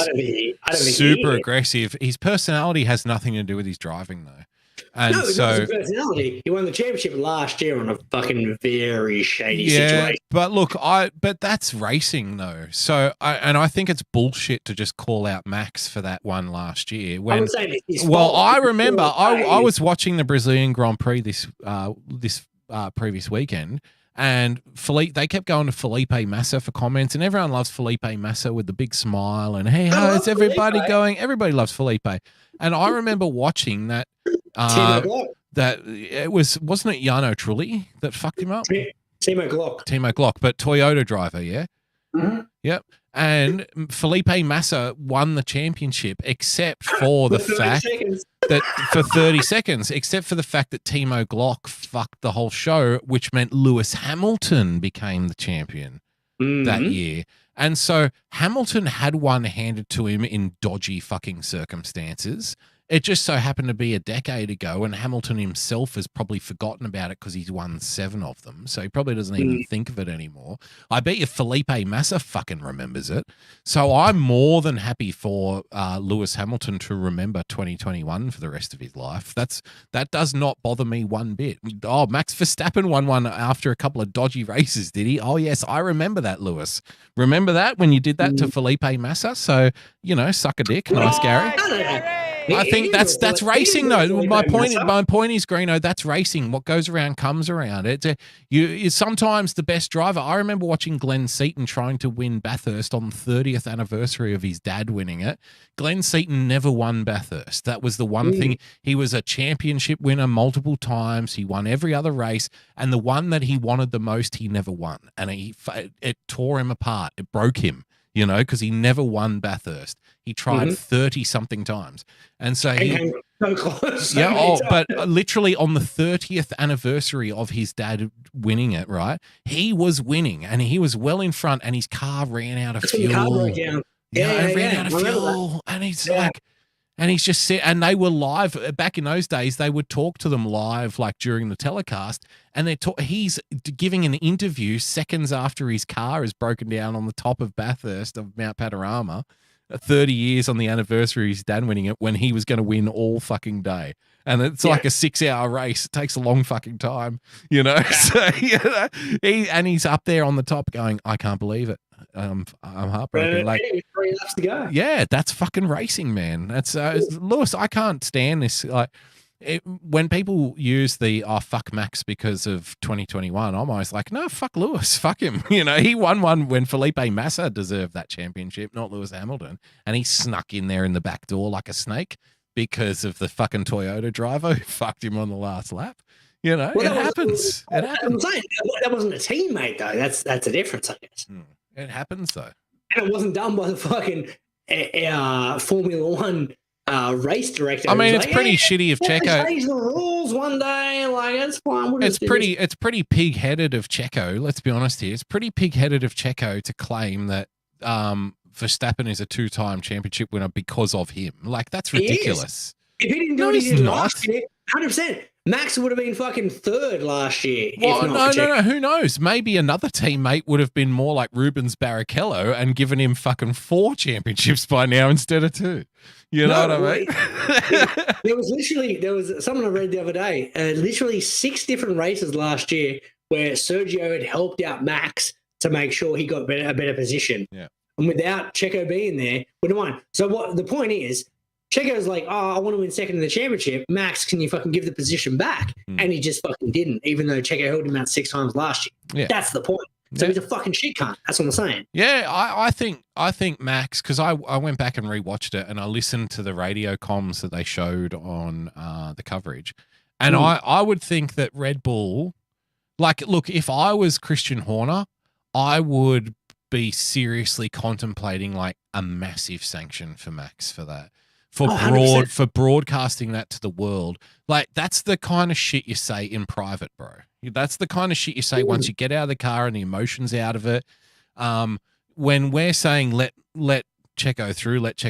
super aggressive. His personality has nothing to do with his driving, though. And no, so his personality. He won the championship last year on a fucking very shady situation. But look, but that's racing, though. So I think it's bullshit to just call out Max for that one last year. When, I remember I was watching the Brazilian Grand Prix this previous weekend. And they kept going to Felipe Massa for comments, and everyone loves Felipe Massa with the big smile. And hey, how's everybody going? Everybody loves Felipe. And I remember watching that. That it wasn't it Jarno Trulli that fucked him up? Timo Glock, but Toyota driver, yeah. Mm-hmm. Yep. And Felipe Massa won the championship, except for the fact that for 30 seconds, except for the fact that Timo Glock fucked the whole show, which meant Lewis Hamilton became the champion that year. And so Hamilton had one handed to him in dodgy fucking circumstances. It just so happened to be a decade ago, and Hamilton himself has probably forgotten about it because he's won 7 of them, so he probably doesn't even think of it anymore. I bet you Felipe Massa fucking remembers it. So I'm more than happy for Lewis Hamilton to remember 2021 for the rest of his life. That does not bother me one bit. Oh, Max Verstappen won one after a couple of dodgy races, did he? Oh, yes, I remember that, Lewis. Remember that when you did that to Felipe Massa? So, you know, suck a dick. Nice, Gary. I think that's racing, though. My point is, Greeno, that's racing. What goes around comes around. It's sometimes the best driver. I remember watching Glenn Seaton trying to win Bathurst on the 30th anniversary of his dad winning it. Glenn Seaton never won Bathurst. That was the one thing. He was a championship winner multiple times. He won every other race, and the one that he wanted the most, he never won, and it tore him apart. It broke him. You know, because he never won Bathurst. He tried 30-something times. And so he... So close. But literally on the 30th anniversary of his dad winning it, right? He was winning, and he was well in front, and his car ran out of fuel. Ran out of fuel. And he's like... And he's just said, and they were live back in those days. They would talk to them live, like during the telecast, and he's giving an interview seconds after his car is broken down on the top of Bathurst of Mount Panorama, 30 years on the anniversary of his dad winning it when he was going to win all fucking day. And it's like a 6-hour race. It takes a long fucking time, you know? So, he's up there on the top going, I can't believe it. I'm heartbroken. Like, 3 laps to go. Yeah, that's fucking racing, man. That's Lewis. I can't stand this. Like, when people use the fuck Max because of 2021, I'm always like, no, fuck Lewis, fuck him. You know, he won one when Felipe Massa deserved that championship, not Lewis Hamilton, and he snuck in there in the back door like a snake because of the fucking Toyota driver who fucked him on the last lap. You know, it happens. It happens. I'm saying, that wasn't a teammate though. That's a difference, I guess. It happens though, and it wasn't done by the fucking Formula One race director. I mean, it's pretty shitty of Checo. Change the rules one day, like that's fine. It's pretty pig-headed of Checo. Let's be honest here. It's pretty pig-headed of Checo to claim that Verstappen is a 2-time championship winner because of him. Like, that's ridiculous. If he didn't do it last year, 100%. Max would have been fucking 3rd last year. Well, no. Who knows? Maybe another teammate would have been more like Rubens Barrichello and given him fucking 4 championships by now instead of 2. You know what I mean? There was someone I read the other day, literally 6 different races last year where Sergio had helped out Max to make sure he got a better position. Yeah. And without Checo being there, would have won. So what the point is, Checo's like, I want to win 2nd in the championship. Max, can you fucking give the position back? And he just fucking didn't, even though Checo held him out 6 times last year. Yeah. That's the point. So he's a fucking shit cunt. That's what I'm saying. Yeah, I think Max, because I went back and rewatched it and I listened to the radio comms that they showed on the coverage. And I would think that Red Bull, like, look, if I was Christian Horner, I would be seriously contemplating like a massive sanction for Max for that. For broadcasting that to the world. Like, that's the kind of shit you say in private, bro. That's the kind of shit you say once you get out of the car and the emotions out of it. When we're saying let Checo through, let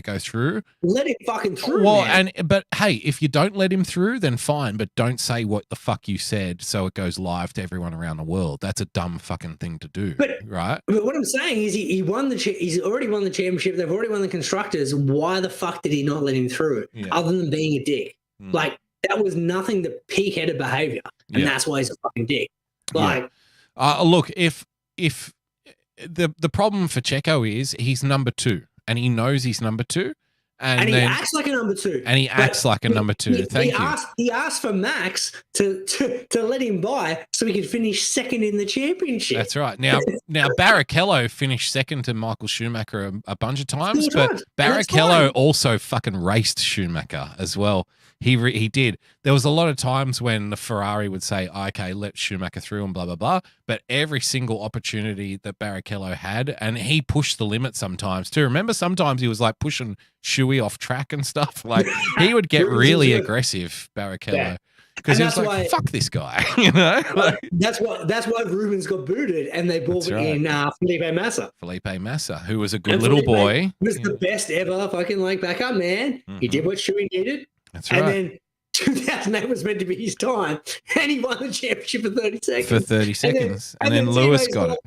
him fucking through. Well, but hey, if you don't let him through, then fine, but don't say what the fuck you said so it goes live to everyone around the world. That's a dumb fucking thing to do, right? But what I'm saying is he's already won the championship. They've already won the constructors. Why the fuck did he not let him through? Other than being a dick, like that was nothing but peak-headed behavior, and that's why he's a fucking dick. Like, look, if the problem for Checo is he's number 2. And he knows he's number 2. And he acts like a number 2. And he acts like a number 2. Thank you. He asked for Max to let him by so he could finish 2nd in the championship. That's right. Now Barrichello finished 2nd to Michael Schumacher a bunch of times, but Barrichello also fucking raced Schumacher as well. He did. There was a lot of times when the Ferrari would say, okay, let Schumacher through and blah, blah, blah. But every single opportunity that Barrichello had, and he pushed the limit sometimes too. Remember, sometimes he was like pushing Shuey off track and stuff. Like, he would get really aggressive, Barrichello. Because he was like, fuck this guy, you know? Like, that's why Rubens got booted and they brought in Felipe Massa. Felipe Massa, who was a good little boy. Was the best ever fucking like backup man. He did what Shuey needed. That's right. And then 2008 was meant to be his time, and he won the championship for 30 seconds. For 30 seconds. And then Lewis got it.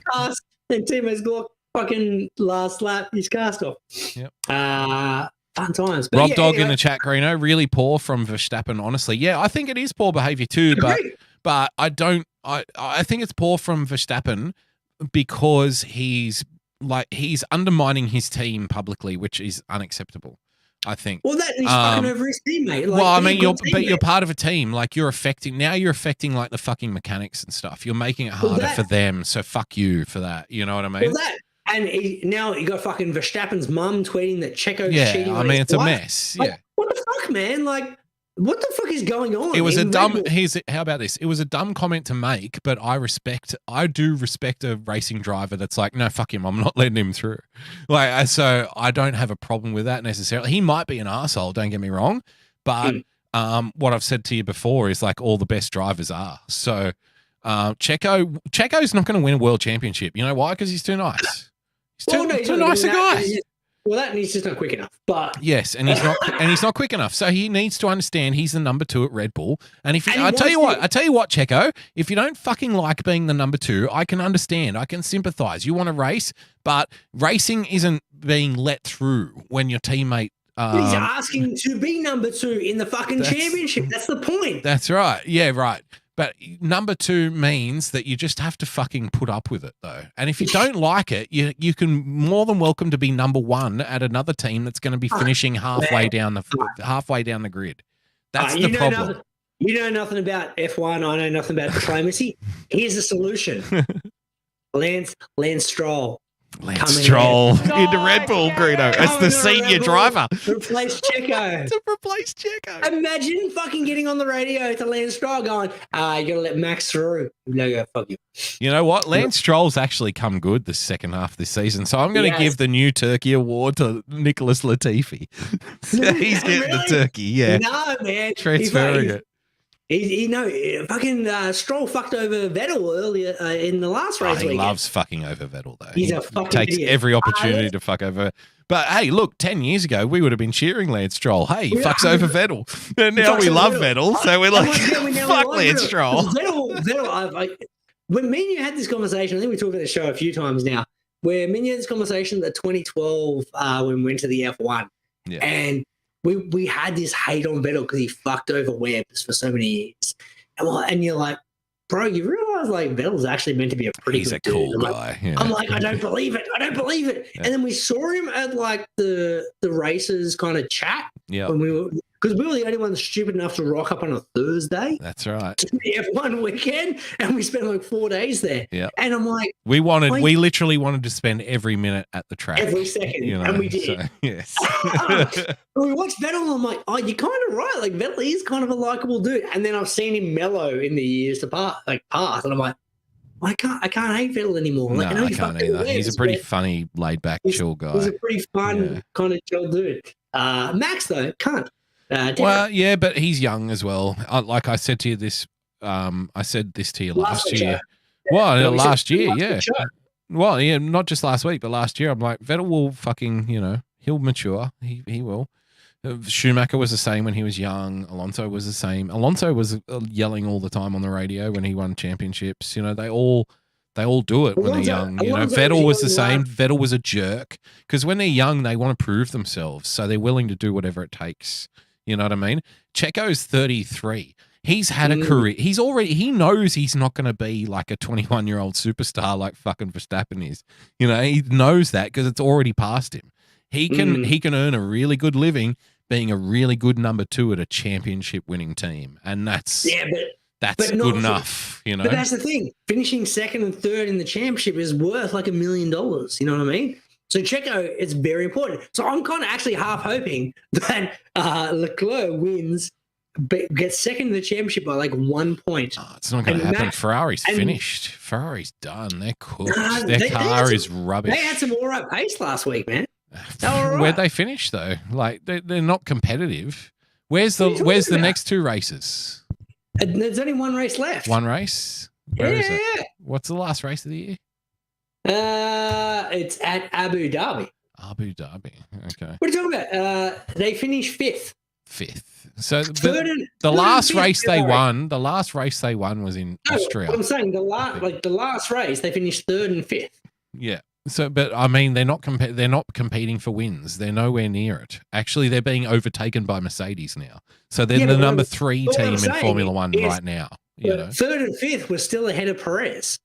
And Timo's got fucking last lap, he's cast off. Yep. Fun times. Rob Dog in the chat, Greeno, really poor from Verstappen, honestly. Yeah, I think it is poor behavior too, but I think it's poor from Verstappen because he's undermining his team publicly, which is unacceptable. I think. Well, that he's fucking over his teammate. Like, well, I mean, you're part of a team. Like, you're affecting like the fucking mechanics and stuff. You're making it harder for them. So fuck you for that. You know what I mean? Well, and now you got fucking Verstappen's mum tweeting that Checo's cheating. Yeah, I mean, it's a mess. Like, yeah. What the fuck, man? Like, what the fuck is going on? It was a dumb. How about this? It was a dumb comment to make, but I do respect a racing driver that's like, no, fuck him. I'm not letting him through. Like, so I don't have a problem with that necessarily. He might be an arsehole, don't get me wrong, but what I've said to you before is like all the best drivers are. So Checo's not going to win a world championship. You know why? Because he's too nice. He's too nice a guy. Well, that he's just not quick enough. But yes, and he's not quick enough. So he needs to understand he's the number 2 at Red Bull. And if I tell you what, Checo, if you don't fucking like being the number 2, I can understand. I can sympathize. You want to race, but racing isn't being let through when your teammate. He's asking to be number 2 in the fucking championship. That's the point. That's right. Yeah, right. But number 2 means that you just have to fucking put up with it, though. And if you don't like it, you can more than welcome to be number 1 at another team that's going to be finishing halfway down the grid. That's the problem. You know nothing about F1. I know nothing about diplomacy. Here's the solution: Lance Stroll. Lance Stroll into Red Bull, Greeno, as the senior driver. Replace Checo. To replace Checo. Imagine fucking getting on the radio to Lance Stroll going, you got to let Max through. No, fuck you. You know what? Lance Stroll's actually come good the second half of this season, so I'm going to give the new Turkey award to Nicholas Latifi. He's getting the Turkey, yeah. No, man. Transferring it. Fucking Stroll fucked over Vettel earlier in the last race. He loves fucking over Vettel, though. He's he a fucking takes idiot. every opportunity to fuck over. But hey, look, 10 years ago, we would have been cheering Lance Stroll. Hey, he fucks over Vettel. And now we love Vettel, so we're like, fuck Lance Stroll. Vettel, when me and you had this conversation, I think we talked about the show a few times now, where me and you had this conversation at 2012 when we went to the F1. Yeah. And we had this hate on Vettel because he fucked over Webbs for so many years. And you're like, bro, you realize like Vettel's actually meant to be a pretty He's good a cool dude. guy. I'm like, I don't believe it. Yeah. And then we saw him at like the races kind of chat. Yeah. Because we were the only ones stupid enough to rock up on a Thursday. That's right. To the F1 weekend, and we spent like 4 days there. Yeah. And I'm like, we literally wanted to spend every minute at the track. Every second. And we did. So, yes. We watched Vettel, and I'm like, oh, you're kind of right. Like, Vettel is kind of a likable dude. And then I've seen him mellow in the years to pass. And I'm like, I can't hate Vettel anymore. Like, no, I can't either. He's a pretty funny, laid-back, chill guy. He's a pretty fun kind of chill dude. Max, though, can't. Well, yeah, but he's young as well. Like I said to you I said this to you last year. Well, last year, yeah. Well, yeah, not just last week, but last year. I'm like, Vettel will fucking, he'll mature. He will. Schumacher was the same when he was young. Alonso was the same. Alonso was yelling all the time on the radio when he won championships. They all do it when they're young. Vettel was the same. Vettel was a jerk because when they're young, they want to prove themselves, so they're willing to do whatever it takes. You know what I mean? Checo's 33. He's had a career. He knows he's not going to be like a 21-year-old superstar like fucking Verstappen is. He knows that because it's already past him. He can earn a really good living being a really good number 2 at a championship winning team. And that's good enough, But that's the thing. Finishing second and third in the championship is worth like $1 million. You know what I mean? So Checo is very important. So I'm kind of actually half hoping that Leclerc wins, but gets second in the championship by like 1 point. Oh, it's not going to happen. Ferrari's finished. Ferrari's done. They're cooked. Their car is rubbish. They had some all right pace last week, man. Right. Where'd they finish though? Like they're not competitive. Where's the next 2 races? There's only 1 race left. 1 race? Where is it? Yeah. What's the last race of the year? It's at Abu Dhabi. Abu Dhabi. Okay. What are you talking about? They finished 5th. 5th. So the last race they won was in Austria. I'm saying the last race they finished 3rd and 5th. Yeah. So, but I mean, they're not competing for wins. They're nowhere near it. Actually, they're being overtaken by Mercedes now. So they're the number 3 team in Formula One right now. 3rd and 5th were still ahead of Perez.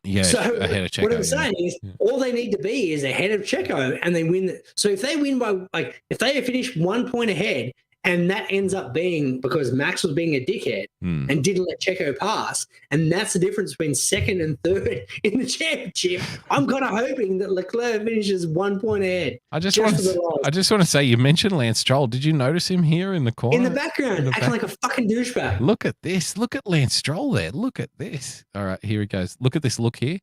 Yeah, so ahead of Checo. What I'm saying is, all they need to be is ahead of Checo, and they win. So if they win by if they finish 1 point ahead, and that ends up being because Max was being a dickhead and didn't let Checo pass, and that's the difference between second and third in the championship. I'm kind of hoping that Leclerc finishes 1 point ahead. I just want to say, you mentioned Lance Stroll. Did you notice him here in the corner? In the background, acting like a fucking douchebag. Look at this. Look at Lance Stroll there. Look at this. All right, here he goes. Look at this look here.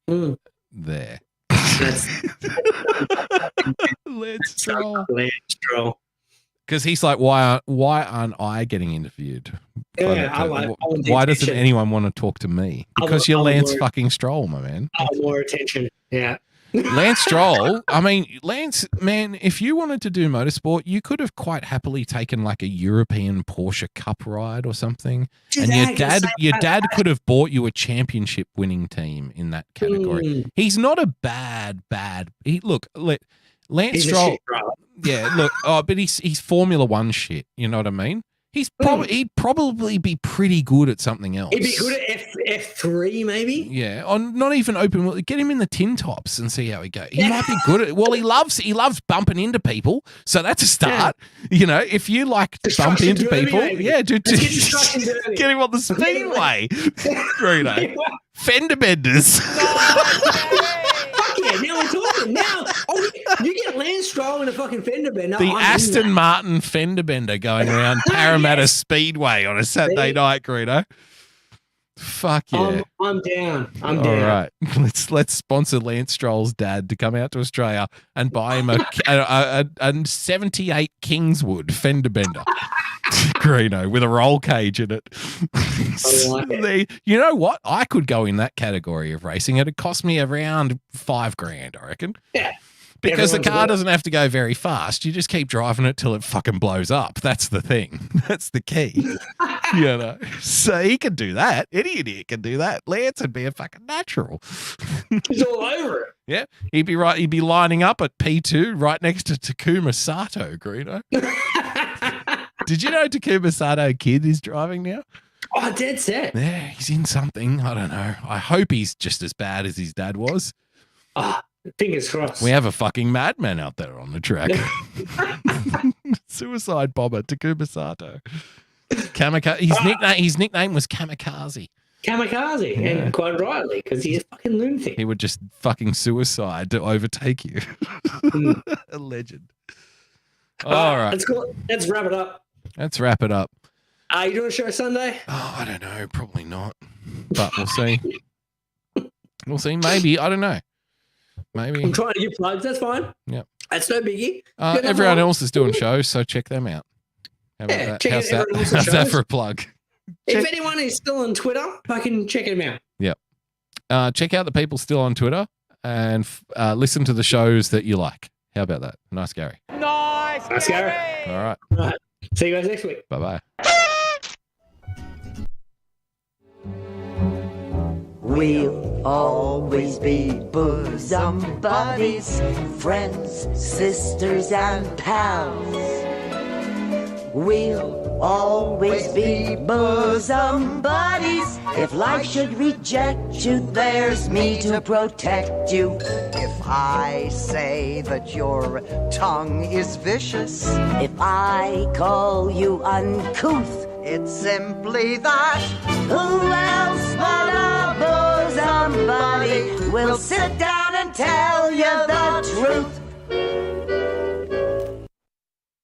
There. That's Lance Stroll. Lance Stroll. Because he's like, why aren't I getting interviewed? Yeah, why doesn't anyone want to talk to me? Because you're Lance fucking Stroll, my man. More attention. Yeah. Lance Stroll, I mean, Lance, man, if you wanted to do motorsport, you could have quite happily taken like a European Porsche Cup ride or something. And your dad could have bought you a championship winning team in that category. He's not a bad. Lance Stroll. Yeah, look, but he's Formula One shit. You know what I mean? He'd probably be pretty good at something else. He'd be good at F3 maybe. Yeah, on not even open wheel. Get him in the tin tops and see how he goes. He might be good at. Well, he loves bumping into people, so that's a start. Yeah. You know, if you like to bump into people, get him on the speedway. Greeno. Fender benders. Fuck yeah, now we're talking. Now you get Lance Stroll in a fucking fender bender. The Aston Martin fender bender going around Parramatta Speedway on a Saturday night, Greeno. Fuck yeah. I'm down. I'm All down. right. Let's sponsor Lance Stroll's dad to come out to Australia and buy him a 78 Kingswood fender bender. Greeno with a roll cage in it. I like it. You know what? I could go in that category of racing. It'd cost me around $5,000, I reckon. Yeah. Because the car doesn't have to go very fast. You just keep driving it till it fucking blows up. That's the thing. That's the key. You know. So he can do that. Any idiot can do that. Lance would be a fucking natural. He's all over it. Yeah. He'd be lining up at P2 right next to Takuma Sato, Greeno. Did you know Takuma Sato Kid is driving now? Oh, dead set. Yeah, he's in something. I don't know. I hope he's just as bad as his dad was. Fingers crossed. We have a fucking madman out there on the track. Suicide bomber, Takuma Sato. His nickname was Kamikaze. Kamikaze, Yeah. and quite rightly, because he's a fucking lunatic. He would just fucking suicide to overtake you. A legend. All right. Let's wrap it up. Let's wrap it up. Are you doing a show Sunday? Oh, I don't know. Probably not. But we'll see. We'll see. Maybe. I don't know. Maybe. I'm trying to give plugs. That's fine. Yep. That's no biggie. Everyone else is doing shows, so check them out. How about that? check out everyone else's How's that shows. for a plug? If anyone is still on Twitter, fucking check him out. Yep. Check out the people still on Twitter and listen to the shows that you like. How about that? Nice, Gary. Nice, Gary. All right. All right. See you guys next week. Bye-bye. We'll always be bosom buddies, friends, sisters, and pals. We'll always be bosom buddies. If life should reject you, there's me to protect you. If I say that your tongue is vicious, if I call you uncouth, it's simply that. Who else but a bosom buddy will sit down and tell you the truth?